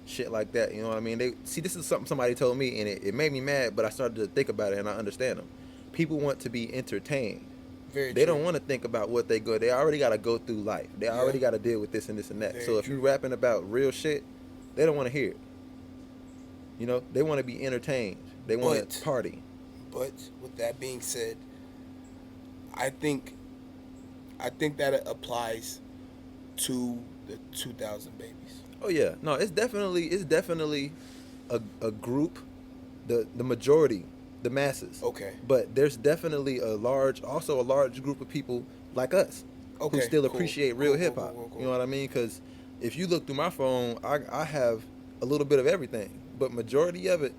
shit like that. You know what I mean? This is something somebody told me, and it made me mad. But I started to think about it, and I understand them. People want to be entertained. They don't want to think about what they go. They already got to go through life. They already got to deal with this and this and that. So if you're rapping about real shit, they don't want to hear it. You know, they want to be entertained. They want to party. But with that being said, I think that it applies to the 2000 babies. Oh yeah, no, it's definitely a group, the majority, the masses. Okay. But there's definitely a large group of people like us who still appreciate real hip hop. Cool. You know what I mean? Because if you look through my phone, I have a little bit of everything, but majority of it,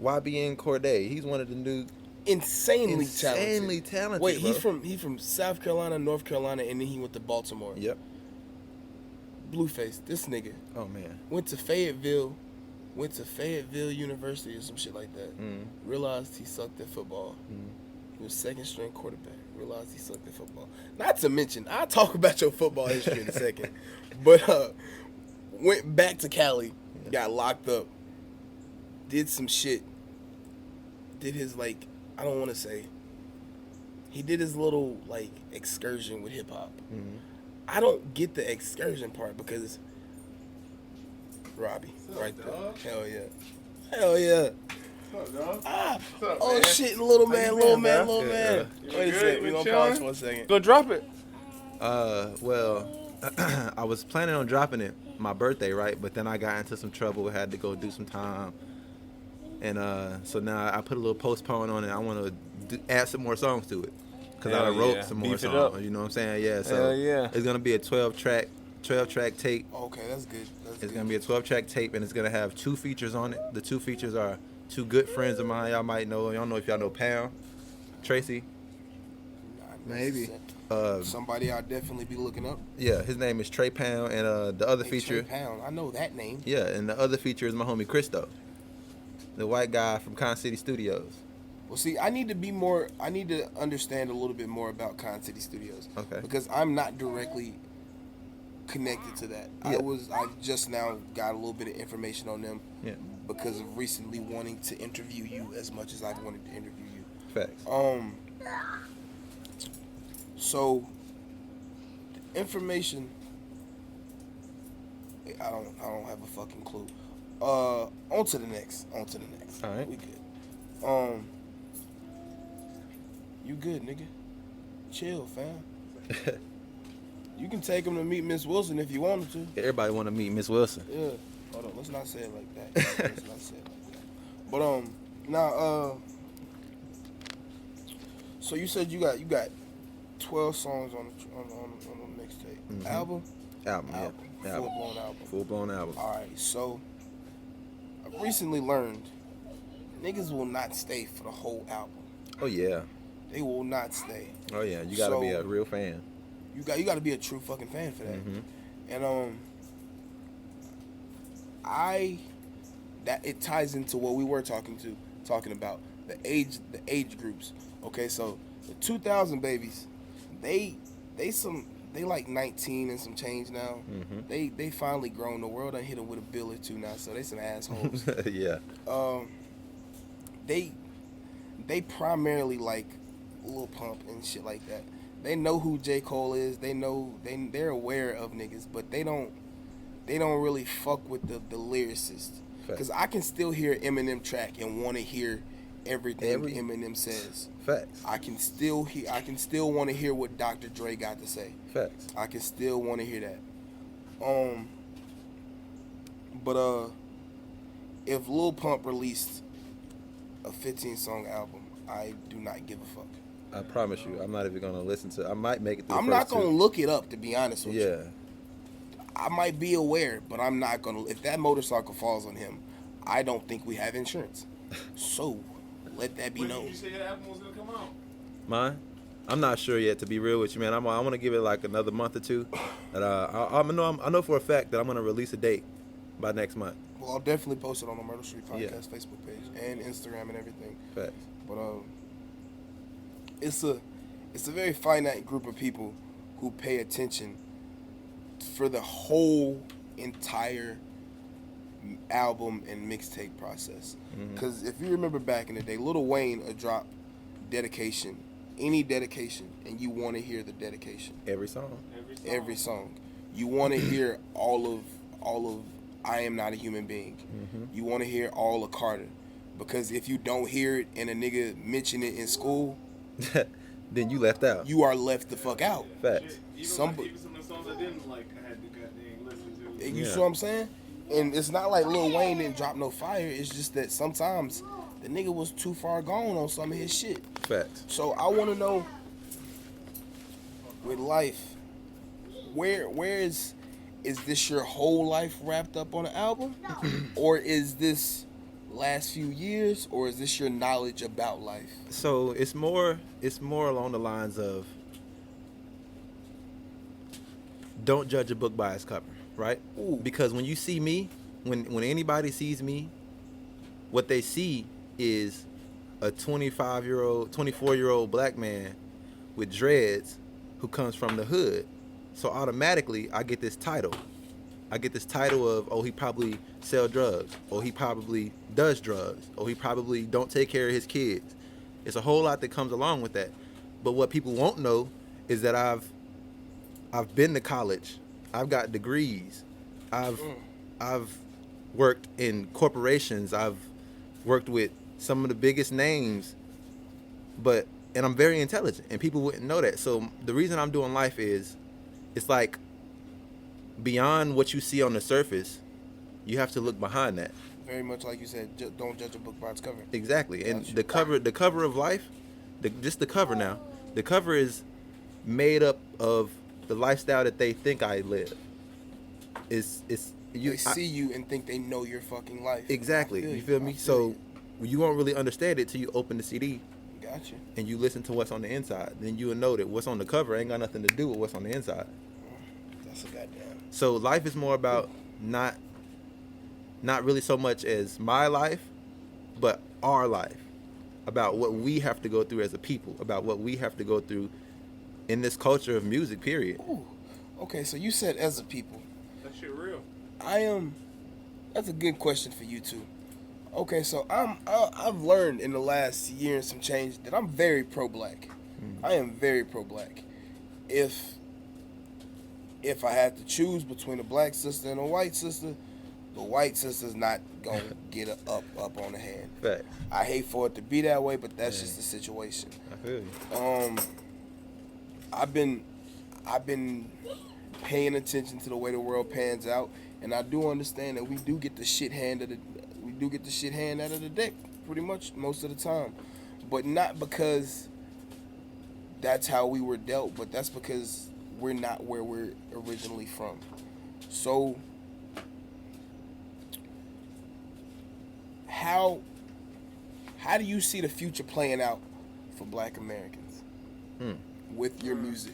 YBN Corday, he's one of the new insanely talented. Wait, bro. he's from South Carolina, North Carolina, and then he went to Baltimore. Yep. Blueface, this nigga. Oh man. Went to Fayetteville went to Fayetteville University or some shit like that. Realized he sucked at football. He was second string quarterback. Realized he sucked at football. Not to mention, I'll talk about your football history in a second. But went back to Cali, got locked up, did some shit. Did his, like, I don't want to say, he did his little, like, excursion with hip hop. I don't get the excursion part because Robby, right there. dog? Hell yeah. Hell yeah. What's up, dog? Ah. What's up, Oh man? shit, little man, you little been, man, bro? little man. You Wait a good? second, we You gonna pause chilling? for a second. Go drop it. Well, I was planning on dropping it my birthday, right? But then I got into some trouble. Had to go do some time, and so now I put a little postpone on it. I want to add some more songs to it because I Hell wrote yeah. some more Beef it up. songs. You know what I'm saying? Yeah. So Hell yeah. it's gonna be a 12 track tape. Okay, that's good. That's It's good. gonna be a 12 track tape, and it's gonna have 2 features on it. The 2 features are 2 good friends of mine. Y'all might know. Y'all know if y'all know Pound, Tracy. Maybe. Somebody I'll definitely be looking up. Yeah, his name is Trey Pound, and the other Hey, feature. Trey Pound, I know that name. Yeah, and the other feature is my homie Christo, the white guy from Con City Studios. Well, see, I need to understand a little bit more about Con City Studios. Okay. Because I'm not directly connected to that. Yeah. I just now got a little bit of information on them Yeah, because of recently wanting to interview you as much as I've wanted to interview you. facts. So the information, I don't have a fucking clue. On to the next. All right. We good. You good, nigga? Chill, fam. You can take him to meet Miss Wilson if you wanted to. Everybody want to meet Miss Wilson. Yeah. Hold on, let's not say it like that. Let's not say it like that. But now so you said you got 12 songs on the mixtape. Album? Album. Full blown album. Full blown album. All right, so I've recently learned niggas will not stay for the whole album. Oh yeah. They will not stay. Oh yeah. You gotta be So- a real fan. You got to be a true fucking fan for that. And that it ties into what we were talking about the age groups. Okay, so the 2000 babies, they like 19 and some change now. They finally grown. The world done hit them with a bill or two now, so they some assholes. Yeah. They primarily like Lil Pump and shit like that. They know who J. Cole is. They're aware of niggas, but they don't really fuck with the lyricist. Because I can still hear Eminem track and want to hear everything Eminem says. Facts. I can still want to hear what Dr. Dre got to say. Facts. I can still want to hear that. But if Lil Pump released a 15-song album, I do not give a fuck. I promise you, I'm not even gonna listen to. I might make it through. I'm the not first gonna two. look it up, to be honest with you. Yeah. I might be aware, but I'm not gonna. If that motorcycle falls on him, I don't think we have insurance. So let that be known. When did you say your album was gonna come out? Mine? I'm not sure yet, to be real with you, man. I want to give it like another month or two. But I know for a fact that I'm gonna release a date by next month. Well, I'll definitely post it on the Myrtle Street Podcast Yeah. Facebook page and Instagram and everything. Facts. But it's a very finite group of people who pay attention for the whole entire album and mixtape process. Because if you remember back in the day, Lil Wayne would drop dedication, any dedication, and you want to hear the dedication. Every song. Every song. You want to hear all of I Am Not a Human Being. You want to hear all of Carter. Because if you don't hear it and a nigga mention it in school, Then you left out. you are left the fuck out. Facts. Even Some- some of the songs I didn't like, I had to goddamn listen to. You Yeah. see what I'm saying? And it's not like Lil Wayne didn't drop no fire. It's just that sometimes the nigga was too far gone on some of his shit. Facts. So I want to know, with life, where is this your whole life wrapped up on an album, or is this last few years, or is this your knowledge about life? So it's more along the lines of don't judge a book by its cover, right? Ooh. Because when you see me, when anybody sees me, what they see is a 24-year-old black man with dreads who comes from the hood. So automatically I get this title. I get this title of, oh, he probably sell drugs, or he probably does drugs, or he probably don't take care of his kids. It's a whole lot that comes along with that. But what people won't know is that I've been to college. I've got degrees. I've worked in corporations. I've worked with some of the biggest names, and I'm very intelligent, and people wouldn't know that. So the reason I'm doing life is, it's like beyond what you see on the surface, you have to look behind that. Very much like you said, don't judge a book by its cover. Exactly. And the cover of life, just the cover now, the cover is made up of the lifestyle that they think I live. They see you and think they know your fucking life. Exactly. You feel me? So you won't really understand it till you open the CD. Gotcha. And you listen to what's on the inside. Then you will know that what's on the cover ain't got nothing to do with what's on the inside. That's a goddamn. So life is more about not really so much as my life, but our life. About what we have to go through as a people. About what we have to go through in this culture of music, period. Ooh. Okay, so you said as a people. That shit real. That's a good question for you too. Okay, so I've learned in the last year and some change that I'm very pro-black. I am very pro-black. If I had to choose between a black sister and a white sister, the white sister's not gonna get a up on the hand. Fact. I hate for it to be that way, but that's just the situation. I feel you. I've been paying attention to the way the world pans out, and I do understand that we do get the shit hand out of the deck pretty much most of the time, but not because that's how we were dealt, but that's because we're not where we're originally from. So how do you see the future playing out for black Americans with your music?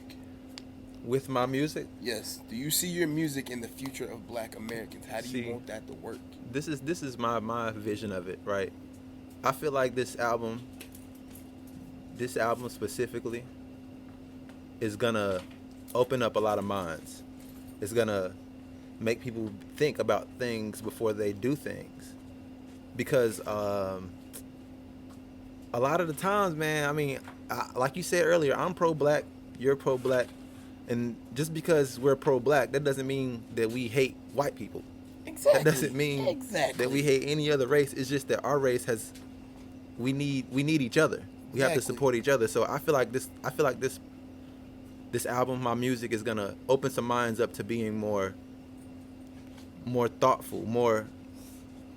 With my music? Yes. Do you see your music in the future of black Americans? How do you want that to work? This is my vision of it, right? I feel like this album specifically is gonna open up a lot of minds. It's gonna make people think about things before they do things. Because a lot of the times, man, I mean, like you said earlier, I'm pro-black, you're pro-black. And just because we're pro-black, that doesn't mean that we hate white people. Exactly. That doesn't mean that we hate any other race. It's just that our race we need each other. We have to support each other. So I feel like this album, my music, is gonna open some minds up to being more thoughtful, more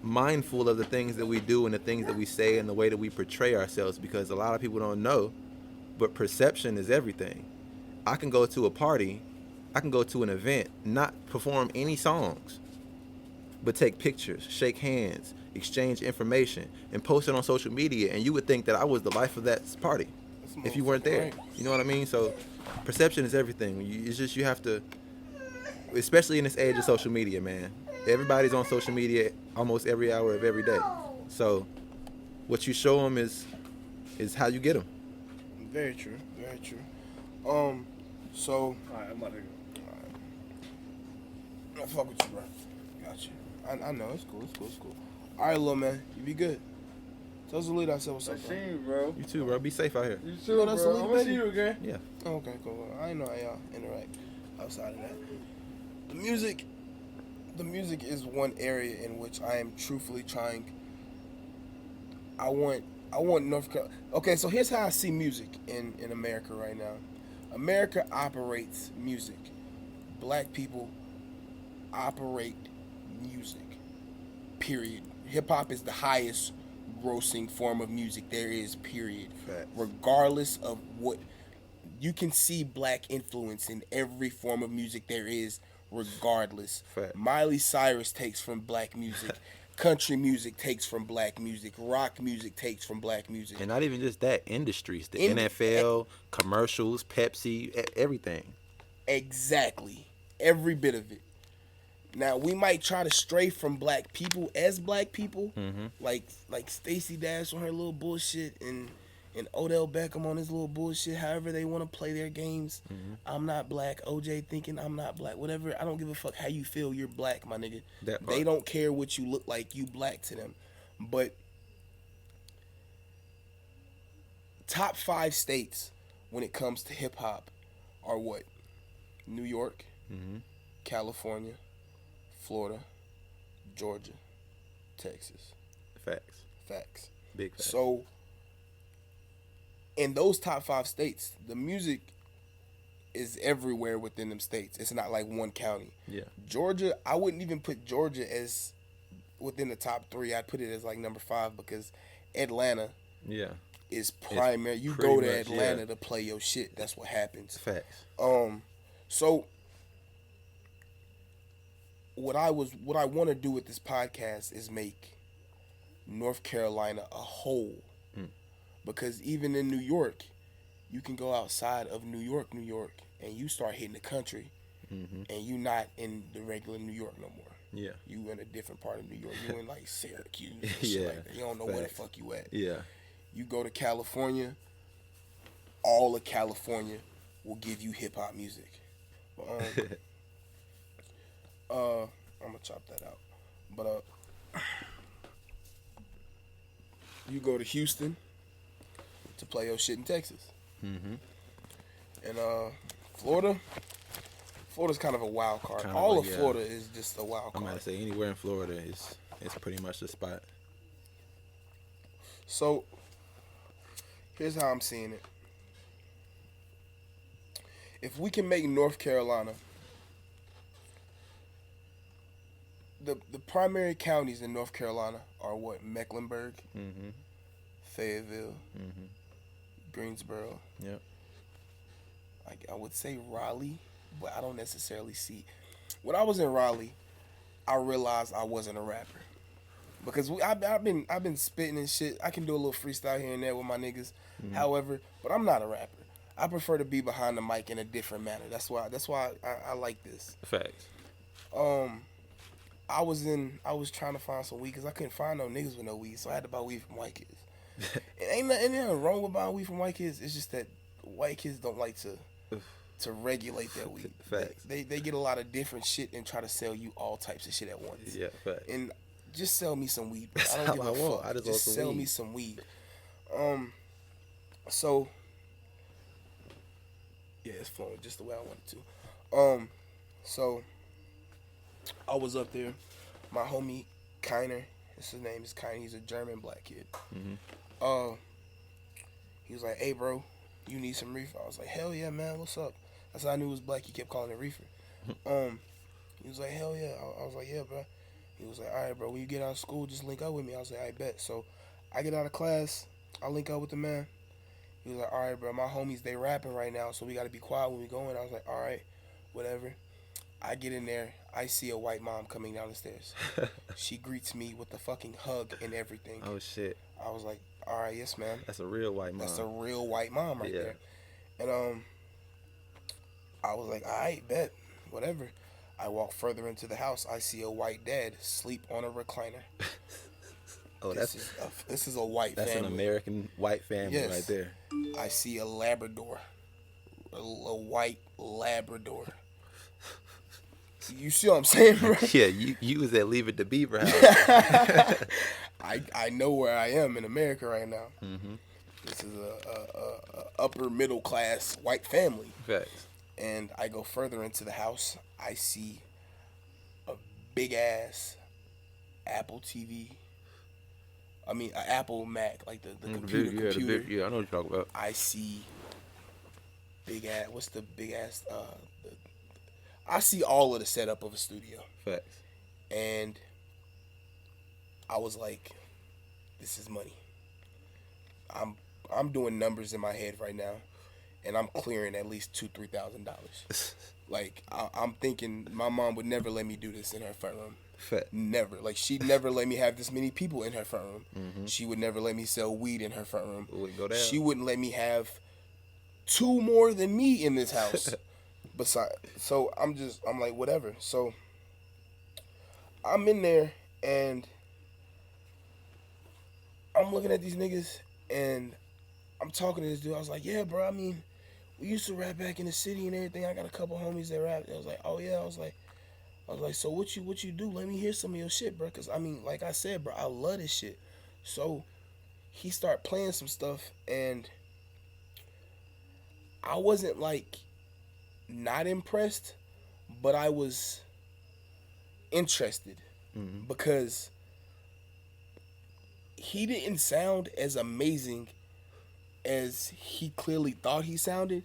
mindful of the things that we do and the things that we say and the way that we portray ourselves, because a lot of people don't know, but perception is everything. I can go to a party, I can go to an event, not perform any songs, but take pictures, shake hands, exchange information, and post it on social media, and you would think that I was the life of that party if you weren't there. You know what I mean? So perception is everything. It's just you have to, especially in this age of social media, man. Everybody's on social media almost every hour of every day. So what you show them is how you get them. Very true. Very true. So. All right, I'm about to go. I fuck with you, bro. Got you. I know. It's cool. All right, little man. You be good. Tell Zalita I said what's up, I see you, bro. You too, bro. Be safe out here. You too, that's bro. Zalita, I'm gonna see baby. you again. Yeah. Oh, okay, cool. I ain't know how y'all interact outside of that. The music is one area in which I am truthfully trying. I want North Carolina. Okay, so here's how I see music in America right now. America operates music. Black people operate music. Period. Hip hop is the highest grossing form of music there is, period. Facts. Regardless of what, you can see black influence in every form of music there is, regardless. Facts. Miley Cyrus takes from black music. Country music takes from black music. Rock music takes from black music. And not even just that, industries, the NFL, commercials, Pepsi, everything. Exactly. Every bit of it. Now we might try to stray from black people as black people, like Stacey Dash on her little bullshit and Odell Beckham on his little bullshit. However they want to play their games. I'm not black. OJ thinking I'm not black. Whatever. I don't give a fuck how you feel. You're black, my nigga. They don't care what you look like. You black to them. But top 5 states when it comes to hip hop are what? New York, California, Florida, Georgia, Texas. Facts. Big facts. So, in those top 5 states, the music is everywhere within them states. It's not like one county. Yeah. Georgia, I wouldn't even put Georgia as within the top 3. I'd put it as like number 5 because Atlanta is primary. You go to Atlanta to play your shit. That's what happens. Facts. So what I want to do with this podcast is make North Carolina a whole. Because even in New York, you can go outside of New York, and you start hitting the country, and you not in the regular New York no more. Yeah. You in a different part of New York. You in like Syracuse. And shit like that. You don't know where the fuck you at. Yeah. You go to California, all of California will give you hip hop music. I'm gonna chop that out. But you go to Houston to play your shit in Texas. And Florida's kind of a wild card. All of Florida is just a wild card. I'm about to say anywhere in Florida is pretty much the spot. So here's how I'm seeing it. If we can make North Carolina, the primary counties in North Carolina are what? Mecklenburg, Fayetteville, Greensboro. Yep. I would say Raleigh, but I don't necessarily see. When I was in Raleigh, I realized I wasn't a rapper because I've been spitting and shit. I can do a little freestyle here and there with my niggas. However, but I'm not a rapper. I prefer to be behind the mic in a different manner. That's why I like this. Facts. I was trying to find some weed because I couldn't find no niggas with no weed, so I had to buy weed from white kids. And ain't nothing wrong with buying weed from white kids. It's just that white kids don't like to regulate their weed. Facts. They get a lot of different shit and try to sell you all types of shit at once. Yeah, facts. And just sell me some weed, bro. That's I don't give all a I want. fuck. I just want Just some sell weed. me some weed. So yeah, it's flowing just the way I want it to. So I was up there. My homie Kiner, his name is Kiner. He's a German black kid. He was like, "Hey, bro, you need some reefer?" I was like, "Hell yeah, man. What's up?" That's how I knew it was black. He kept calling it reefer. He was like, "Hell yeah." I was like, "Yeah, bro." He was like, "All right, bro. When you get out of school, just link up with me." I was like, "I bet." So I get out of class. I link up with the man. He was like, "All right, bro. My homies, they rapping right now, so we got to be quiet when we go in." I was like, "All right, whatever." I get in there. I see a white mom coming down the stairs. She greets me with a fucking hug and everything. Oh shit. I was like, "All right, yes, ma'am." That's a real white mom. That's a real white mom right there. And I was like, "All right, bet, whatever." I walk further into the house. I see a white dad sleep on a recliner. Oh, this is a white that's family. an American white family right there. I see a Labrador, a white Labrador. You see what I'm saying, bro? Yeah, you was at Leave It to Beaver house. I know where I am in America right now. This is a upper middle class white family. Facts. And I go further into the house. I see a big ass Apple TV. I mean, an Apple Mac, like the computer. Yeah, I know what you're talking about. I see big ass. What's the big ass? I see all of the setup of a studio. Facts. And I was like, this is money. I'm doing numbers in my head right now, and I'm clearing at least $2,000-$3,000. Like I'm thinking my mom would never let me do this in her front room. Never. Like she'd never let me have this many people in her front room. She would never let me sell weed in her front room. Go down. She wouldn't let me have 2 more than me in this house. So I'm like, whatever. So I'm in there and I'm looking at these niggas and I'm talking to this dude. I was like, yeah, bro, I mean, we used to rap back in the city and everything. I got a couple homies that rap. I was like, oh yeah. I was like, so what you do? Let me hear some of your shit, bro. Cause I mean, like I said, bro, I love this shit. So he started playing some stuff and I wasn't like not impressed, but I was interested because he didn't sound as amazing as he clearly thought he sounded.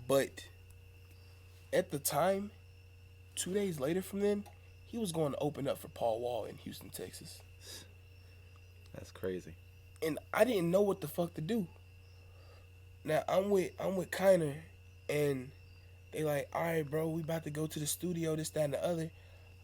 But at the time, 2 days later from then, he was going to open up for Paul Wall in Houston, Texas. That's crazy. And I didn't know what the fuck to do. Now I'm with Kiner, and they like, all right, bro, we about to go to the studio, this, that, and the other.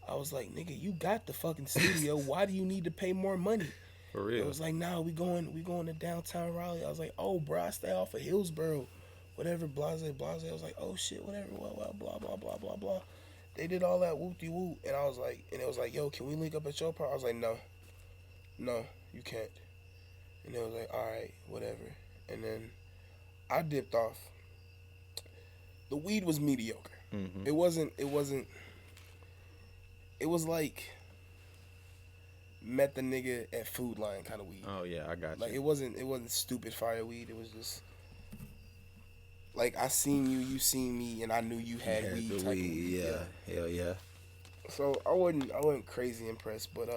I was like, nigga, you got the fucking studio. Why do you need to pay more money? For real. It was like, nah, we going to downtown Raleigh. I was like, oh, bro, I stay off of Hillsboro, whatever, blase. I was like, oh shit, whatever, well, blah blah blah blah blah. They did all that whoop-de-whoop, and I was like, and it was like, yo, can we link up at your part? I was like, no, you can't. And it was like, all right, whatever. And then I dipped off. The weed was mediocre. It wasn't. It was like met the nigga at Food Line kind of weed. Oh yeah, I got you. Like it wasn't stupid fire weed. It was just like I seen you, you seen me, and I knew you had weed. The weed, yeah, hell yeah. So I wasn't crazy impressed, but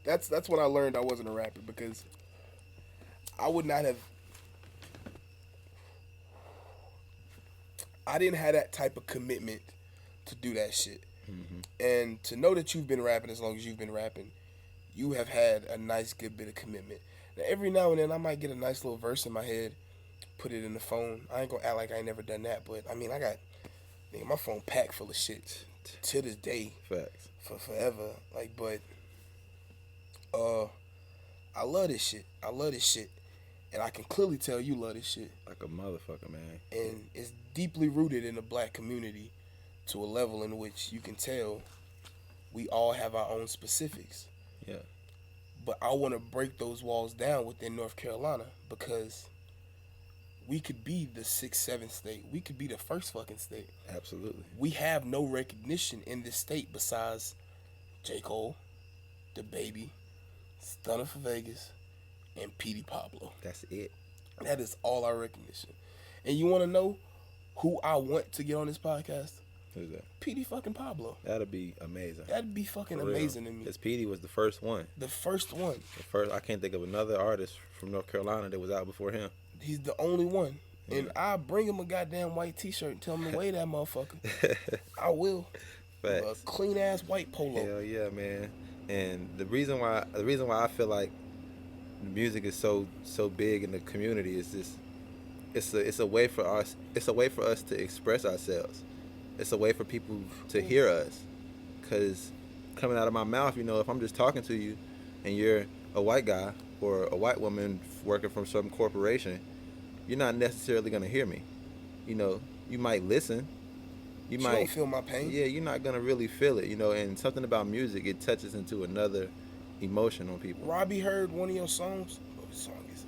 that's when I learned I wasn't a rapper because I would not have. I didn't have that type of commitment to do that shit. And to know that you've been rapping as long as you've been rapping, you have had a nice good bit of commitment. Now every now and then I might get a nice little verse in my head, put it in the phone. I ain't gonna act like I ain't never done that, but I mean I got my phone packed full of shit to this day. Facts. For forever. Like, but I love this shit. And I can clearly tell you love this shit. Like a motherfucker, man. And it's deeply rooted in the black community to a level in which you can tell we all have our own specifics. Yeah. But I want to break those walls down within North Carolina because we could be the 6th, 7th state. We could be the first fucking state. Absolutely. We have no recognition in this state besides J. Cole, The Baby, Stunner for Vegas, and Petey Pablo. That's it. That is all our recognition. And you want to know who I want to get on this podcast? Who's that? Petey fucking Pablo. That'd be amazing. That'd be fucking amazing to me. Because Petey was the first one. The first one. I can't think of another artist from North Carolina that was out before him. He's the only one. And I bring him a goddamn white t-shirt and tell him to weigh that motherfucker. I will. Facts. A clean ass white polo. Hell yeah, man. And the reason why I feel like music is so big in the community is this. It's a way for us. It's a way for us to express ourselves. It's a way for people to hear us. Cause coming out of my mouth, if I'm just talking to you, and you're a white guy or a white woman working from some corporation, you're not necessarily gonna hear me. You might listen. You might don't feel my pain. Yeah, you're not gonna really feel it. And something about music, it touches into another emotion on people. Robby heard one of your songs. What song is it?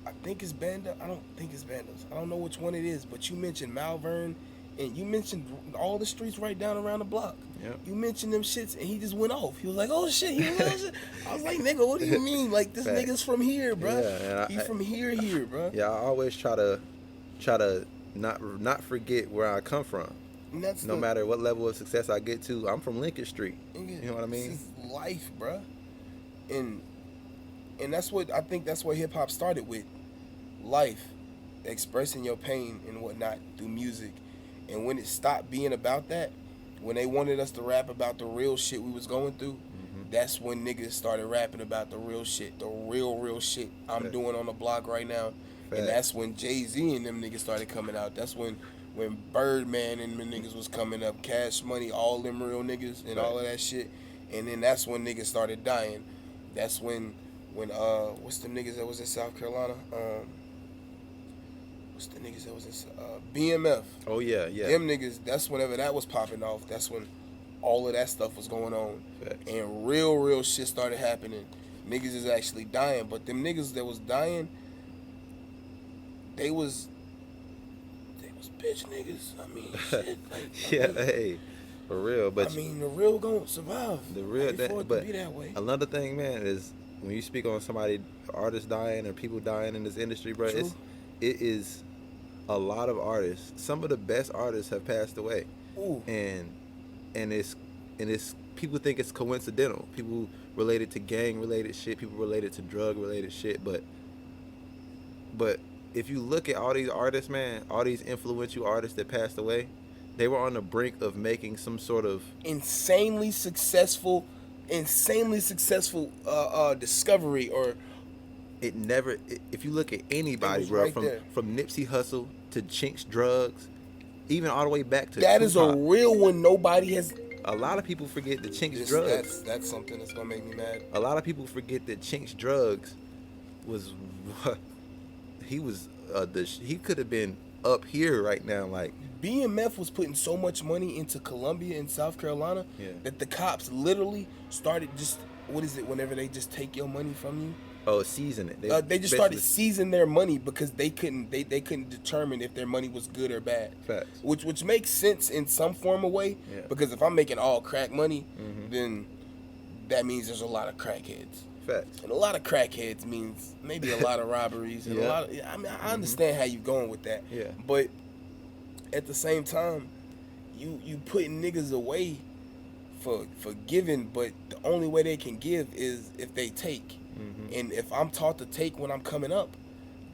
I think it's Banda. I don't think it's Bandos. I don't know which one it is, but you mentioned Malvern, and you mentioned all the streets right down around the block. Yep. You mentioned them shits, and he just went off. He was like, "Oh shit!" I was like, "Nigga, what do you mean? Like this nigga's from here, bro? Yeah, He's from here, bro." Yeah, I always try to not forget where I come from. And that's no matter what level of success I get to, I'm from Lincoln Street. You know what I mean? This is life, bro. And that's what I think. That's what hip hop started with. Life, expressing your pain and whatnot through music. And when it stopped being about that, when they wanted us to rap about the real shit we was going through, that's when niggas started rapping about the real shit, the real shit I'm doing on the block right now. And that's when Jay-Z and them niggas started coming out. That's when Birdman and them niggas was coming up, Cash Money, all them real niggas and all of that shit. And then that's when niggas started dying. That's when what's the niggas that was in South Carolina? what's the niggas that was in BMF. Oh yeah, yeah. Them niggas, that's whenever that was popping off. That's when all of that stuff was going on. Facts. And real shit started happening. Niggas is actually dying. But them niggas that was dying, they was bitch niggas. I mean, shit. Like, Yeah, hey, for real. But I mean, the real gonna survive. the real Like, for it but to be that way. another thing, man, is when you speak on somebody, artists dying or people dying in this industry, bro, True. it is a lot of artists. Some of the best artists have passed away. Ooh. And it's people think it's coincidental. People related to gang related shit, people related to drug related shit, but if you look at all these artists, man, all these influential artists that passed away, they were on the brink of making some sort of insanely successful discovery. Or it never. If you look at anybody, was bro, right there. from Nipsey Hussle to Chinks Drugs, even all the way back to that is a Tupac. real one. Nobody has. A lot of people forget that Chinks Just, Drugs. that's something that's gonna make me mad. A lot of people forget that Chinks Drugs was he was he could have been up here right now, like BMF was putting so much money into Columbia and South Carolina that the cops literally started just, what is it, whenever they just take your money from you? Season it. They just started seizing their money because they couldn't determine if their money was good or bad. Facts. Which makes sense in some form of way. Yeah. Because if I'm making all crack money, then that means there's a lot of crackheads. Facts. And a lot of crackheads means maybe a lot of robberies and a lot of. I mean, I understand how you going with that. Yeah. But at the same time, you putting niggas away for giving, but the only way they can give is if they take. And if I'm taught to take when I'm coming up,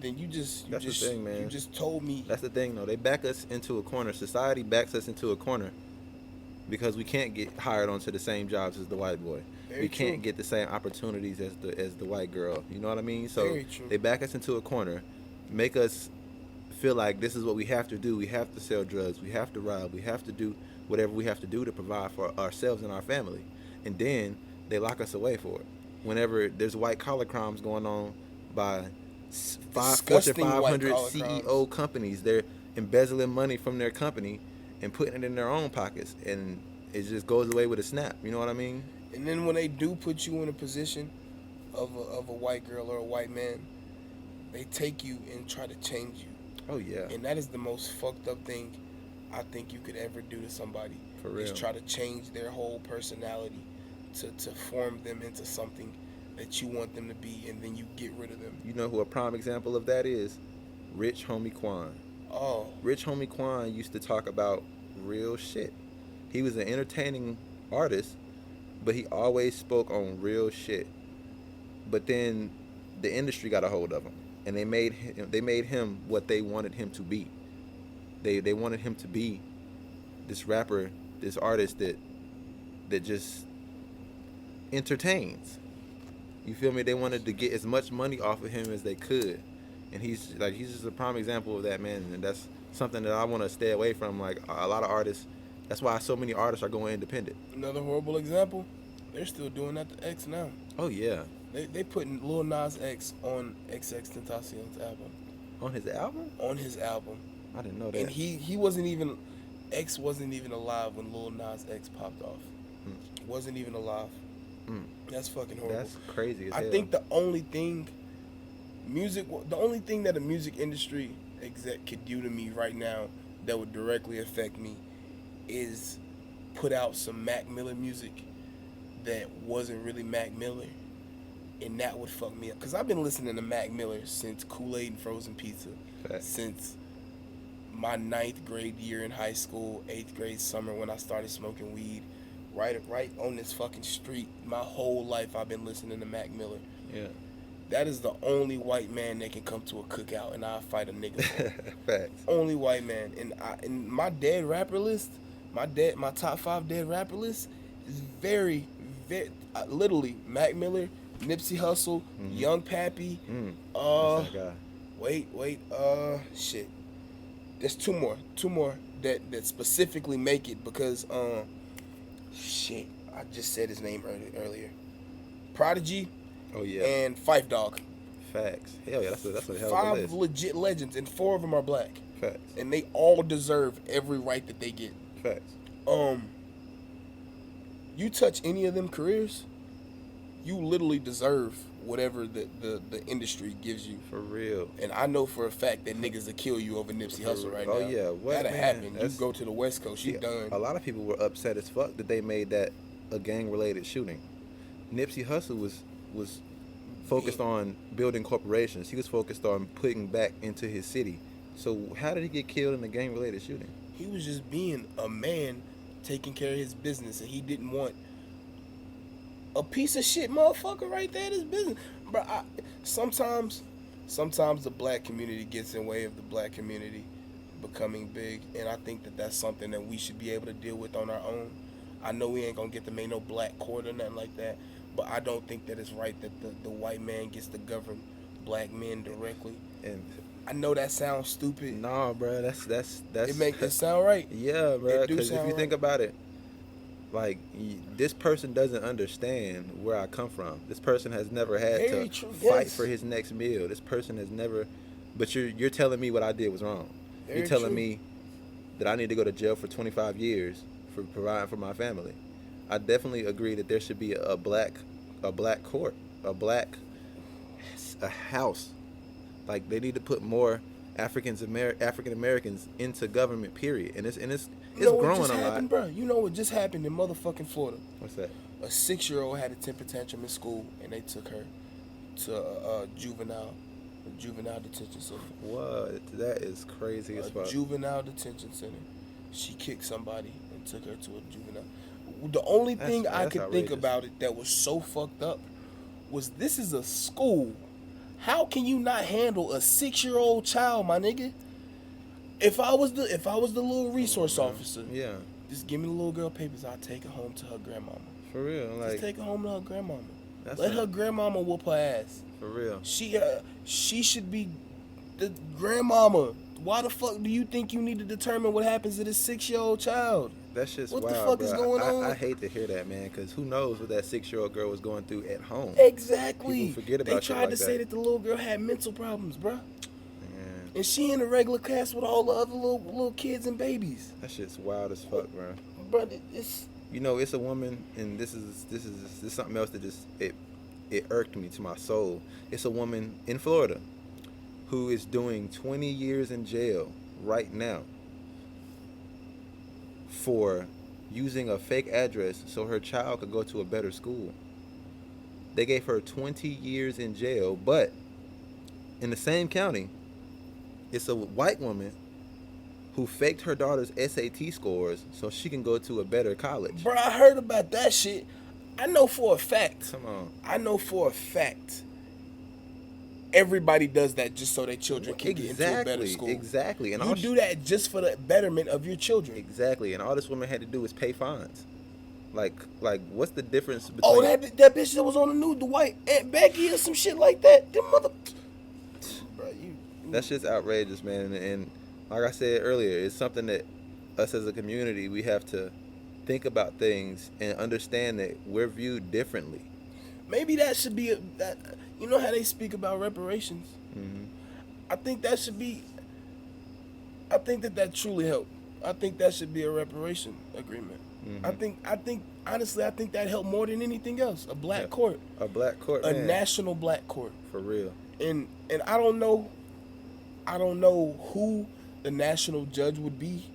then That's the thing, man. you just told me. That's the thing, though. They back us into a corner. Society backs us into a corner because we can't get hired onto the same jobs as the white boy. Very we can't true. get the same opportunities as the white girl. You know what I mean? So Very true. they back us into a corner, make us feel like this is what we have to do. We have to sell drugs. We have to rob. We have to do whatever we have to do to provide for ourselves and our family. And then they lock us away for it. Whenever there's white collar crimes going on by Fortune Disgusting 500 white-collar CEO companies, they're embezzling money from their company and putting it in their own pockets, and it just goes away with a snap. You know what I mean? And then when they do put you in a position of a white girl or a white man, they take you and try to change you. Oh yeah. And that is the most fucked up thing I think you could ever do to somebody. For real. Is try to change their whole personality to form them into something that you want them to be, and then you get rid of them. You know who a prime example of that is? Rich Homie Quan. Oh. Rich Homie Quan used to talk about real shit. He was an entertaining artist, but he always spoke on real shit. But then the industry got a hold of him, and they made him what they wanted him to be. They wanted him to be this rapper, this artist that just entertains. You feel me? They wanted to get as much money off of him as they could, and he's just a prime example of that, man. And that's something that I want to stay away from. Like a lot of artists, that's why so many artists are going independent. Another horrible example, they're still doing that to X now. Oh yeah. They putting Lil Nas X on XXXTentacion's album. On his album? On his album. I didn't know that. And he wasn't even, X wasn't even alive when Lil Nas X popped off. Wasn't even alive. That's fucking horrible. That's crazy as hell. I think the only thing that a music industry exec could do to me right now that would directly affect me is put out some Mac Miller music that wasn't really Mac Miller, and that would fuck me up. Because I've been listening to Mac Miller since Kool-Aid and Frozen Pizza. Fact. Since my 9th grade year in high school, 8th grade summer when I started smoking weed. Right on this fucking street. My whole life I've been listening to Mac Miller. Yeah. That is the only white man that can come to a cookout and I'll fight a nigga for. Facts. Only white man. And my dead rapper list, my top 5 dead rapper list is very, very literally Mac Miller, Nipsey Hussle, Young Pappy. That's that guy. Wait, shit. There's two more that specifically make it because shit, I just said his name earlier. Prodigy. Oh yeah. And Phife Dawg. Facts. Hell yeah, that's a hell of a 5 list. legit legends, and 4 of them are black. Facts. And they all deserve every right that they get. Facts. You touch any of them careers, you literally deserve whatever the industry gives you. For real. And I know for a fact that niggas will kill you over Nipsey Hussle right now. Oh yeah, what, that'll man, happen. You that's- go to the West Coast, you done. A lot of people were upset as fuck that they made that a gang-related shooting. Nipsey Hussle was focused on building corporations. He was focused on putting back into his city. So how did he get killed in a gang-related shooting? He was just being a man, taking care of his business, and he didn't want a piece of shit motherfucker right there at his business. But sometimes the black community gets in the way of the black community becoming big, and I think that that's something that we should be able to deal with on our own. I know we ain't gonna get to make no black court or nothing like that, but I don't think that it's right that the white man gets to govern black men directly. And I know that sounds stupid. nah, bro, that's It make it sound right. yeah, bro. It do Because if sound you think right. about it, like this person doesn't understand where I come from. This person has never had Very to true, fight yes. for his next meal. This person has never. But you're telling me what I did was wrong. Very You're telling true. me that I need to go to jail for 25 years for providing for my family. I definitely agree that there should be a black court, a house. Like they need to put more African Americans into government. Period. And it's You know what growing just a lot. happened, bro? You know what just happened in motherfucking Florida? What's that? A 6-year-old had a temper tantrum in school, and they took her to a juvenile detention center. What? That is crazy as A fuck. juvenile detention center. She kicked somebody and took her to a juvenile. The only thing I that's could outrageous. think about it that was so fucked up was this is a school. How can you not handle a 6-year-old child, my nigga? If I was the little resource officer, Yeah, just give me the little girl papers. I'll take her home to her grandmama. for real. Just Like take her home to her grandmama. that's Let not- her grandmama whoop her ass. for real. She should be the grandmama. Why the fuck do you think you need to determine what happens to this 6-year-old child? That's just What the wild, fuck is bro. going on? I hate to hear that, man, because who knows what that 6-year-old girl was going through at home. Exactly. People forget They about shit tried like to say that. that the little girl had mental problems, bruh. Man, And she in a regular class with all the other little kids and babies. that shit's wild as fuck, bro. Bruh, it's You know, it's a woman, and this is something else that just it irked me to my soul. It's a woman in Florida who is doing 20 years in jail right now for using a fake address so her child could go to a better school. They gave her 20 years in jail, but in the same county, it's a white woman who faked her daughter's SAT scores so she can go to a better college. Bruh, I heard about that shit. I know for a fact. Come on. I know for a fact. Everybody does that just so their children can get into a better school. Exactly. And You all do that just for the betterment of your children. Exactly. And all this woman had to do was pay fines. Like what's the difference between Oh, that bitch that was on the news, the white Aunt Becky or some shit like that. Them mother. Bruh, you. That's just outrageous, man. And like I said earlier, it's something that us as a community, we have to think about things and understand that we're viewed differently. Maybe that should be that. You know how they speak about reparations. Mm-hmm. I think that should be. I think that truly helped. I think that should be a reparation agreement. Mm-hmm. I think honestly, I think that helped more than anything else. A black court, A black court, a man. national black court. For real. And I don't know who the national judge would be.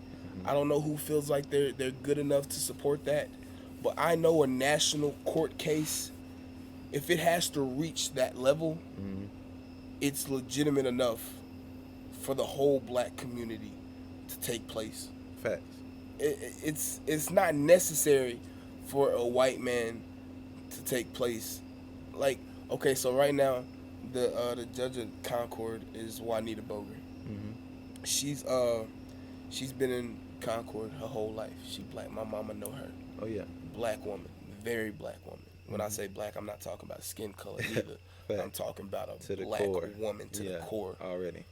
I don't know who feels like they're good enough to support that. But I know a national court case, if it has to reach that level, it's legitimate enough for the whole black community to take place. Facts. It's not necessary for a white man to take place. Like, okay, so right now, the judge of Concord is Juanita Boger. She's been in Concord her whole life. She black. My mama know her. Oh yeah. Black woman, very black woman. When I say black, I'm not talking about skin color either. I'm talking about a To the black core. woman to the core. Already.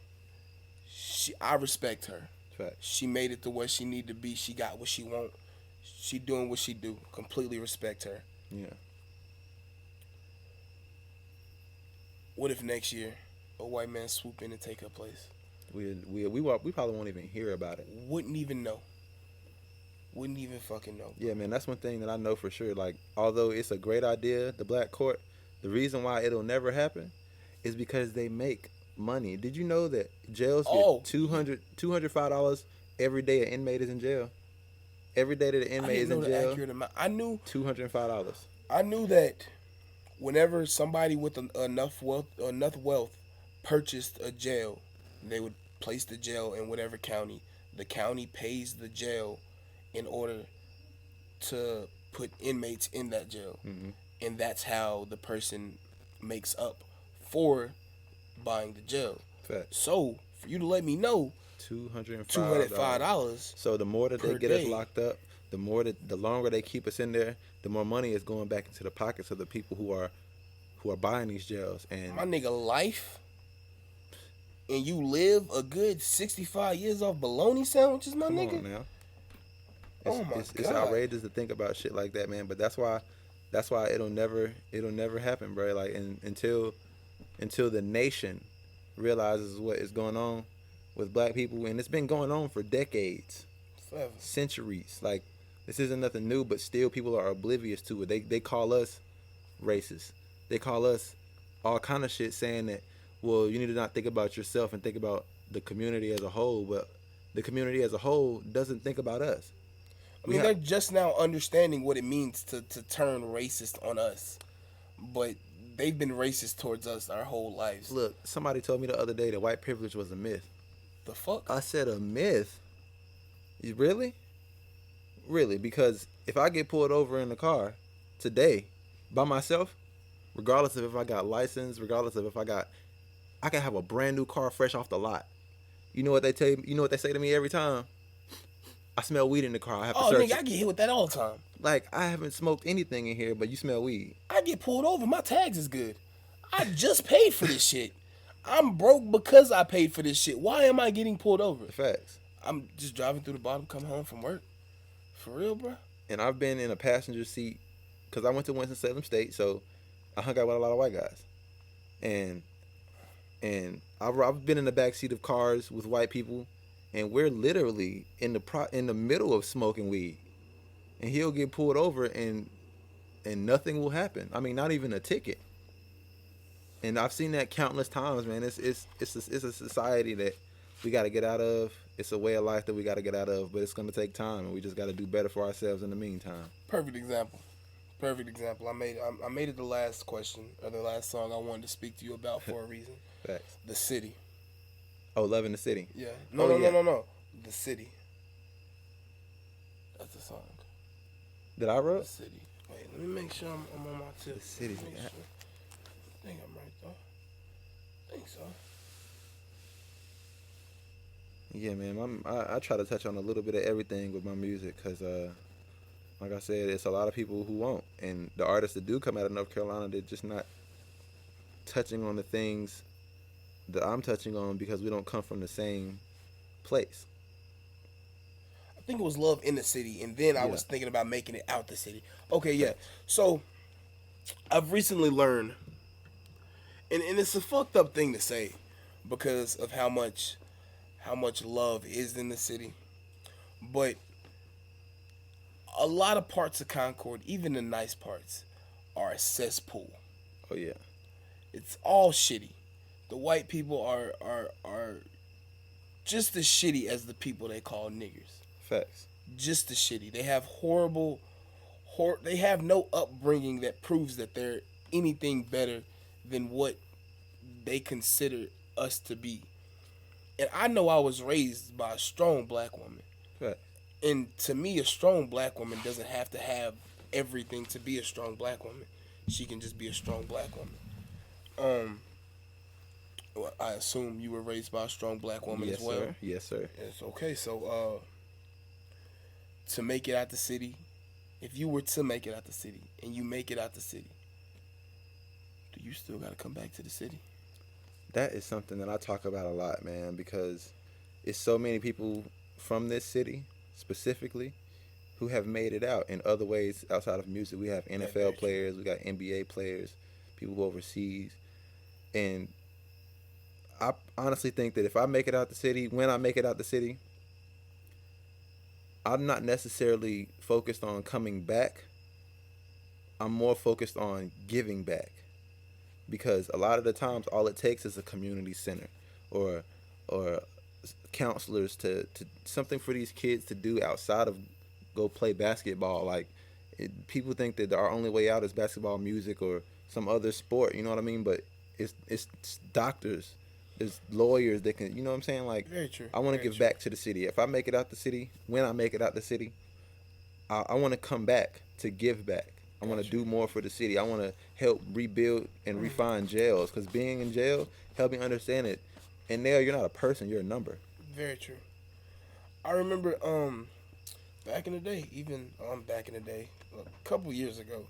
I respect her. Facts. She made it to where she need to be. She got what she want. She doing what she do. Completely respect her. Yeah. What if next year a white man swoop in and take her place? We probably won't even hear about it. Wouldn't even know. Wouldn't even fucking know. Yeah, man, that's one thing that I know for sure. Like, although it's a great idea, the black court, the reason why it'll never happen is because they make money. Did you know that jails get $205 every day an inmate is in jail? Every day that an inmate is in jail, I knew $205. I knew that whenever somebody with enough wealth purchased a jail, they would place the jail in whatever county. The county pays the jail in order to put inmates in that jail. Mm-hmm. And that's how the person makes up for buying the jail. Fact. So, for you to let me know, $205. So the more that they get day. us locked up, the longer they keep us in there, the more money is going back into the pockets of the people who are buying these jails. And my nigga, life, and you live a good 65 years off bologna sandwiches, my nigga. On now. It's outrageous to think about shit like that, man. But that's why it'll never happen, bro. Like until the nation realizes what is going on with black people, and it's been going on for decades, centuries. Like, this isn't nothing new, but still people are oblivious to it. They call us racist. They call us all kind of shit, saying that, well, you need to not think about yourself and think about the community as a whole. But the community as a whole doesn't think about us. I mean, they're just now understanding what it means to turn racist on us. But they've been racist towards us our whole lives. Look, somebody told me the other day that white privilege was a myth. The fuck? I said a myth? Really? Really? Because if I get pulled over in the car today by myself, regardless of if I got license, regardless of if I can have a brand new car fresh off the lot. You know what they tell you? You know what they say to me every time? I smell weed in the car. I have to search nigga, I get hit with that all the time. Like, I haven't smoked anything in here, but you smell weed. I get pulled over. My tags is good. I just paid for this shit. I'm broke because I paid for this shit. Why am I getting pulled over? Facts. I'm just driving through the bottom, come home from work. For real, bro? And I've been in a passenger seat because I went to Winston-Salem State, so I hung out with a lot of white guys. And I've been in the back seat of cars with white people, and we're literally in the middle of smoking weed, and he'll get pulled over and nothing will happen. I mean, not even a ticket. And I've seen that countless times, man. It's a society that we got to get out of. It's a way of life that we got to get out of, but it's gonna take time, and we just got to do better for ourselves in the meantime. Perfect example. I made it the last question or the last song I wanted to speak to you about for a reason. Facts. The city. Oh, Loving the City. Yeah. No. The City. That's the song. That I wrote? The City. Wait, let me make sure I'm on my tip. The City. Sure. I think I'm right though. I think so. Yeah, man. I try to touch on a little bit of everything with my music because, like I said, it's a lot of people who won't. And the artists that do come out of North Carolina, they're just not touching on the things that I'm touching on because we don't come from the same place. I think it was Love in the City, and then I was thinking about making it out the city. Okay, yeah. So, I've recently learned, and it's a fucked up thing to say because of how much love is in the city, but a lot of parts of Concord, even the nice parts, are a cesspool. Oh yeah. It's all shitty. The white people are just as shitty as the people they call niggers. Facts. Just as shitty. They have they have no upbringing that proves that they're anything better than what they consider us to be. And I know I was raised by a strong black woman. Right. And to me, a strong black woman doesn't have to have everything to be a strong black woman. She can just be a strong black woman. Well, I assume you were raised by a strong black woman as well. Sir. Yes, sir. Yes, okay. So, to make it out the city, if you were to make it out the city and you make it out the city, do you still got to come back to the city? That is something that I talk about a lot, man, because it's so many people from this city specifically who have made it out in other ways outside of music. We have NFL players, we got NBA players, people who overseas. And I honestly think that if I make it out the city, when I make it out the city, I'm not necessarily focused on coming back. I'm more focused on giving back. Because a lot of the times, all it takes is a community center or counselors to something for these kids to do outside of go play basketball. Like, people think that our only way out is basketball, music, or some other sport. You know what I mean? But it's doctors, there's lawyers that can. You know what I'm saying? Like, Very true. I want to give back to the city. If I make it out the city, when I make it out the city, I want to come back to give back. I want to do more for the city. I want to help rebuild and refine jails, because being in jail helped me understand it. In there, you're not a person, you're a number. Very true. I remember back in the day, a couple years ago,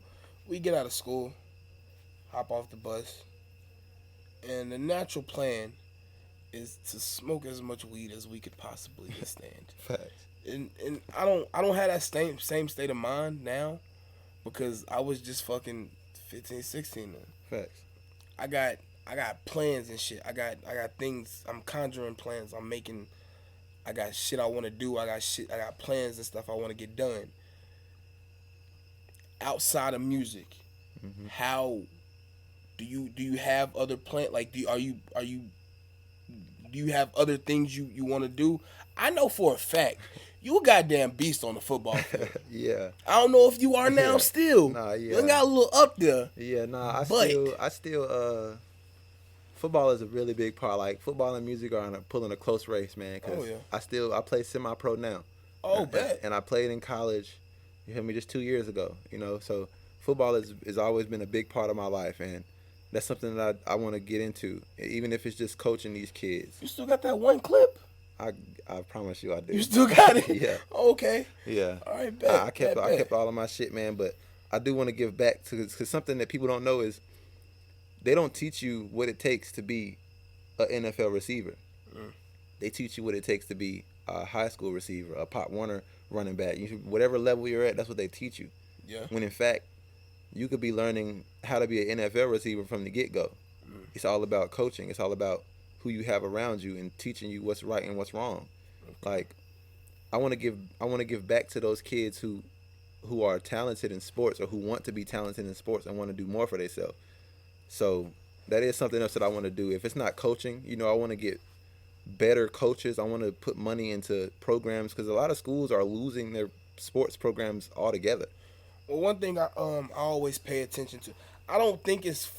we get out of school, hop off the bus, and the natural plan is to smoke as much weed as we could possibly withstand. Facts. And I don't have that same state of mind now, because I was just fucking 15, 16 then. Facts. I got plans and shit. I got things. I'm conjuring plans. I got shit I want to do. I got plans and stuff I want to get done. Outside of music, how do you have other plans? Like, do you have other things you want to do? I know for a fact you a goddamn beast on the football field. Yeah. I don't know if you are now still. Nah, yeah. You got a little up there. Yeah, nah, But I still football is a really big part. Like, football and music are pulling a close race, man. Cause I play semi-pro now. Oh, bet. And I played in college. You heard me, just 2 years ago. You know, so football has always been a big part of my life, and that's something that I want to get into, even if it's just coaching these kids. You still got that one clip? I promise you I do. You still got it? Yeah. Okay. Yeah. All right, bet. I kept all of my shit, man, but I do want to give back to, because something that people don't know is they don't teach you what it takes to be an NFL receiver. They teach you what it takes to be a high school receiver, a Pop Warner running back. Whatever level you're at, that's what they teach you. Yeah. When in fact, you could be learning how to be an NFL receiver from the get-go. It's all about coaching. It's all about who you have around you and teaching you what's right and what's wrong. Like, I want to give back to those kids who are talented in sports, or who want to be talented in sports and want to do more for themselves. So that is something else that I want to do. If it's not coaching, you know, I want to get better coaches. I want to put money into programs, because a lot of schools are losing their sports programs altogether. Well, one thing I always pay attention to, I don't think it's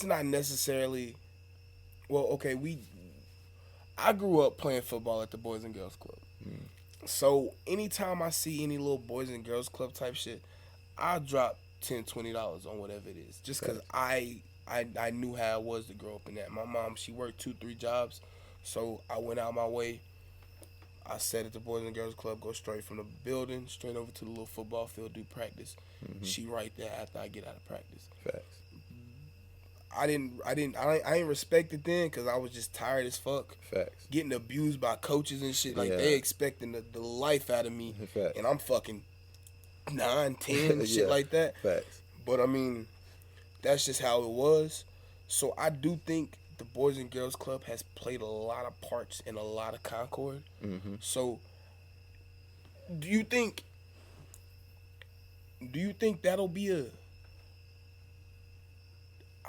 not necessarily, well, okay, I grew up playing football at the Boys and Girls Club. So anytime I see any little Boys and Girls Club type shit, I'll drop $10, $20 on whatever it is, just because I knew how it was to grow up in that. My mom, she worked 2-3 jobs, so I went out my way. I sat at the Boys and Girls Club, go straight from the building, straight over to the little football field, do practice. She right there after I get out of practice. Facts. I ain't respect it then, because I was just tired as fuck. Facts. Getting abused by coaches and shit. Like, Yeah. they expecting the life out of me. Facts. And I'm fucking 9, 10, and shit Yeah. like that. Facts. But, I mean, that's just how it was. So, I do think the Boys and Girls Club has played a lot of parts in a lot of Concord. So, do you think that'll be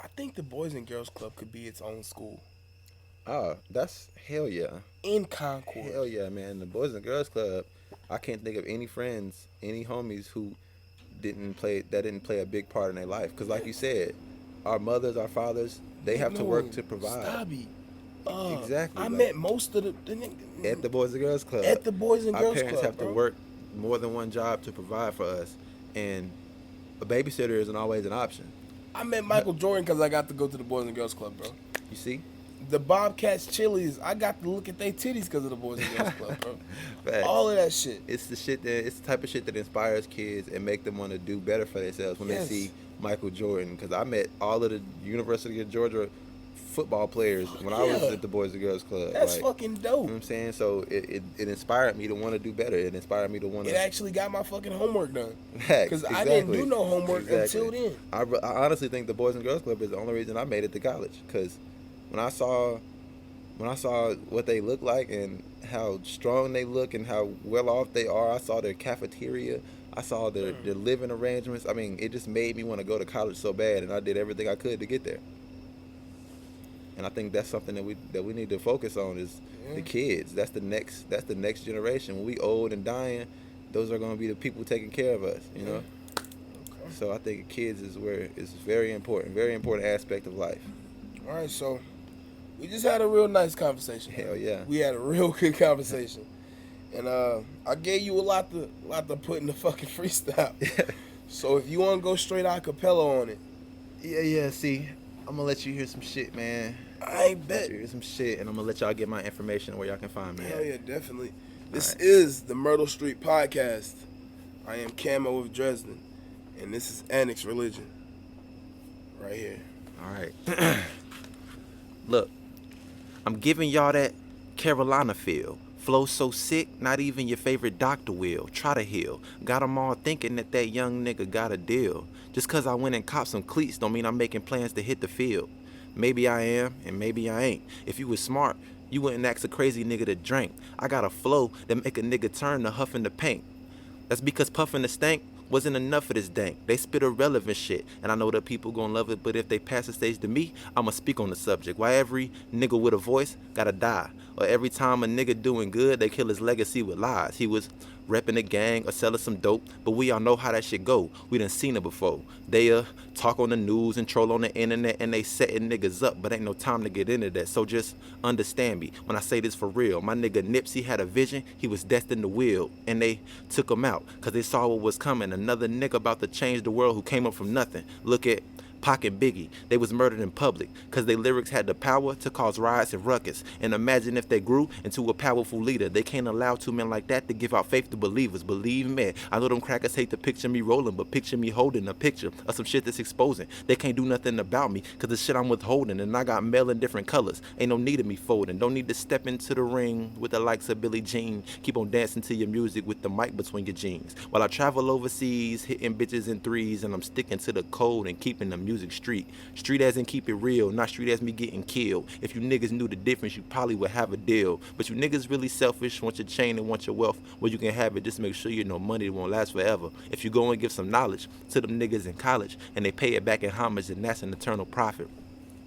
I think the Boys and Girls Club could be its own school. Oh, that's hell yeah. In Concord. Hell yeah, man. The Boys and Girls Club, I can't think of any friends, any homies who didn't play a big part in their life. Because like you said, our mothers, our fathers, they have to work to provide. Stabby. Exactly. I met most of the at the Boys and Girls Club. At the Boys and Girls Club, our parents have bro. to work more than one job to provide for us, and a babysitter isn't always an option. I met Michael Jordan because I got to go to the Boys and Girls Club, bro. You see? The Bobcats Chili's, I got to look at their titties because of the Boys and Girls Club, bro. Facts. All of that shit. It's the type of shit that inspires kids and make them want to do better for themselves when they see Michael Jordan. Because I met all of the University of Georgia football players when I was at the Boys and Girls Club. That's like, fucking dope. You know what I'm saying? So it inspired me to want to do better. It inspired me to want to. It actually got my fucking homework done. Because I didn't do no homework until then. I honestly think the Boys and Girls Club is the only reason I made it to college. Because when I saw what they look like and how strong they look and how well off they are, I saw their cafeteria. I saw their living arrangements. I mean, it just made me want to go to college so bad, and I did everything I could to get there. And I think that's something that we need to focus on is the kids. That's the next generation. When we old and dying, those are going to be the people taking care of us. You know. Okay. So I think kids is very important aspect of life. All right, so we just had a real nice conversation. Hell yeah. We had a real good conversation. And I gave you a lot to put in the fucking freestyle. So if you want to go straight a cappella on it. Yeah, see, I'm going to let you hear some shit, man. I ain't bet. Hear some shit, and I'm going to let y'all get my information where y'all can find me. Hell yeah, definitely. This is the Myrtle Street Podcast. I am Camo of Dresden, and this is Anax Religion. Right here. All right. Look, I'm giving y'all that Carolina feel. Flow so sick, not even your favorite doctor will. Try to heal. Got them all thinking that young nigga got a deal. Just cause I went and copped some cleats don't mean I'm making plans to hit the field. Maybe I am, and maybe I ain't. If you was smart, you wouldn't ask a crazy nigga to drink. I got a flow that make a nigga turn to huffing the paint. That's because puffing the stank wasn't enough for this dank. They spit irrelevant shit, and I know that people gon' love it, but if they pass the stage to me, I'ma speak on the subject. Why every nigga with a voice gotta die? Or every time a nigga doing good, they kill his legacy with lies. He was repping a gang or selling some dope, but we all know how that shit go. We done seen it before. They talk on the news and troll on the internet, and they setting niggas up, but ain't no time to get into that. So just understand me when I say this for real. My nigga Nipsey had a vision, he was destined to wield, and they took him out cause they saw what was coming. Another nigga about to change the world who came up from nothing. Look at Pac and Biggie, they was murdered in public cause their lyrics had the power to cause riots and ruckus. And imagine if they grew into a powerful leader. They can't allow two men like that to give out faith to believers. Believe me, I know them crackers hate to picture me rolling, but picture me holding a picture of some shit that's exposing. They can't do nothing about me cause the shit I'm withholding, and I got mail in different colors. Ain't no need of me folding. Don't need to step into the ring with the likes of Billie Jean. Keep on dancing to your music with the mic between your jeans. While I travel overseas, hitting bitches in threes, and I'm sticking to the code and keeping the music street as in keep it real, not street as me getting killed. If you niggas knew the difference, you probably would have a deal. But you niggas really selfish, want your chain and want your wealth. Well, you can have it, just make sure you know money won't last forever. If you go and give some knowledge to them niggas in college and they pay it back in homage, then that's an eternal profit.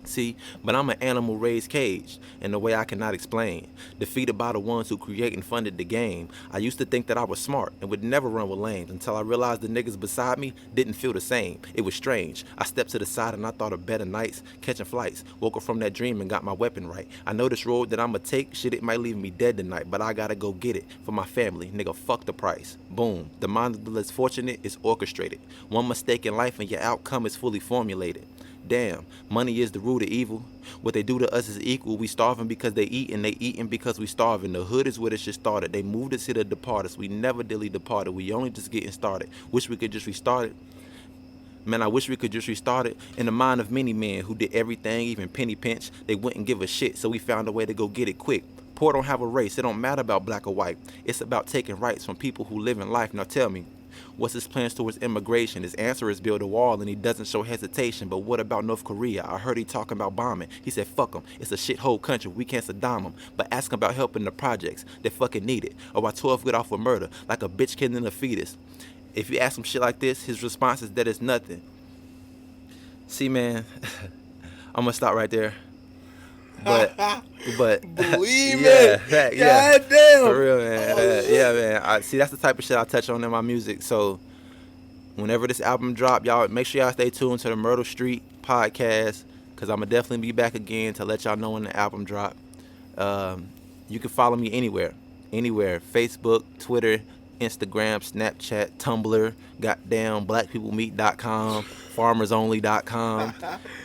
See, but I'm an animal raised caged in a way I cannot explain. Defeated by the ones who create and funded the game. I used to think that I was smart and would never run with lanes until I realized the niggas beside me didn't feel the same. It was strange. I stepped to the side and I thought of better nights, catching flights. Woke up from that dream and got my weapon right. I know this road that I'ma take, shit, it might leave me dead tonight, but I gotta go get it for my family. Nigga, fuck the price. Boom. The mind of the less fortunate is orchestrated. One mistake in life and your outcome is fully formulated. Damn, money is the root of evil. What they do to us is equal. We starving because they eat, and they eating because we starving. The hood is where this shit started. They moved us here to depart us. We never dilly departed. We only just getting started. Wish we could just restart it. Man, I wish we could just restart it. In the mind of many men who did everything, even penny pinch, they wouldn't give a shit, so we found a way to go get it quick. Poor don't have a race. It don't matter about black or white. It's about taking rights from people who live in life. Now tell me, what's his plans towards immigration? His answer is build a wall, and he doesn't show hesitation. But what about North Korea? I heard he talking about bombing. He said, fuck him. It's a shithole country. We can't Saddam him. But ask him about helping the projects. They fucking need it. Or why 12 get off with murder, like a bitch killing a fetus. If you ask him shit like this, his response is that it's nothing. See, man, I'm gonna stop right there. But believe yeah, it. Yeah, God damn. for real, man. Yeah, man. I see, that's the type of shit I touch on in my music. So whenever this album drop, y'all make sure y'all stay tuned to the Myrtle Street Podcast, because I'm gonna definitely be back again to let y'all know when the album drop. You can follow me anywhere, Facebook, Twitter, Instagram, Snapchat, Tumblr, goddamn blackpeoplemeet.com, farmersonly.com.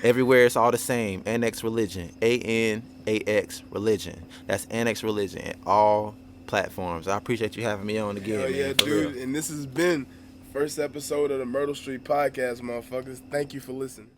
Everywhere it's all the same. Anax Religion. ANAX Religion. That's Anax Religion at all platforms. I appreciate you having me on again. Hell yeah, man, dude. real. And this has been the first episode of the Myrtle Street Podcast, motherfuckers. Thank you for listening.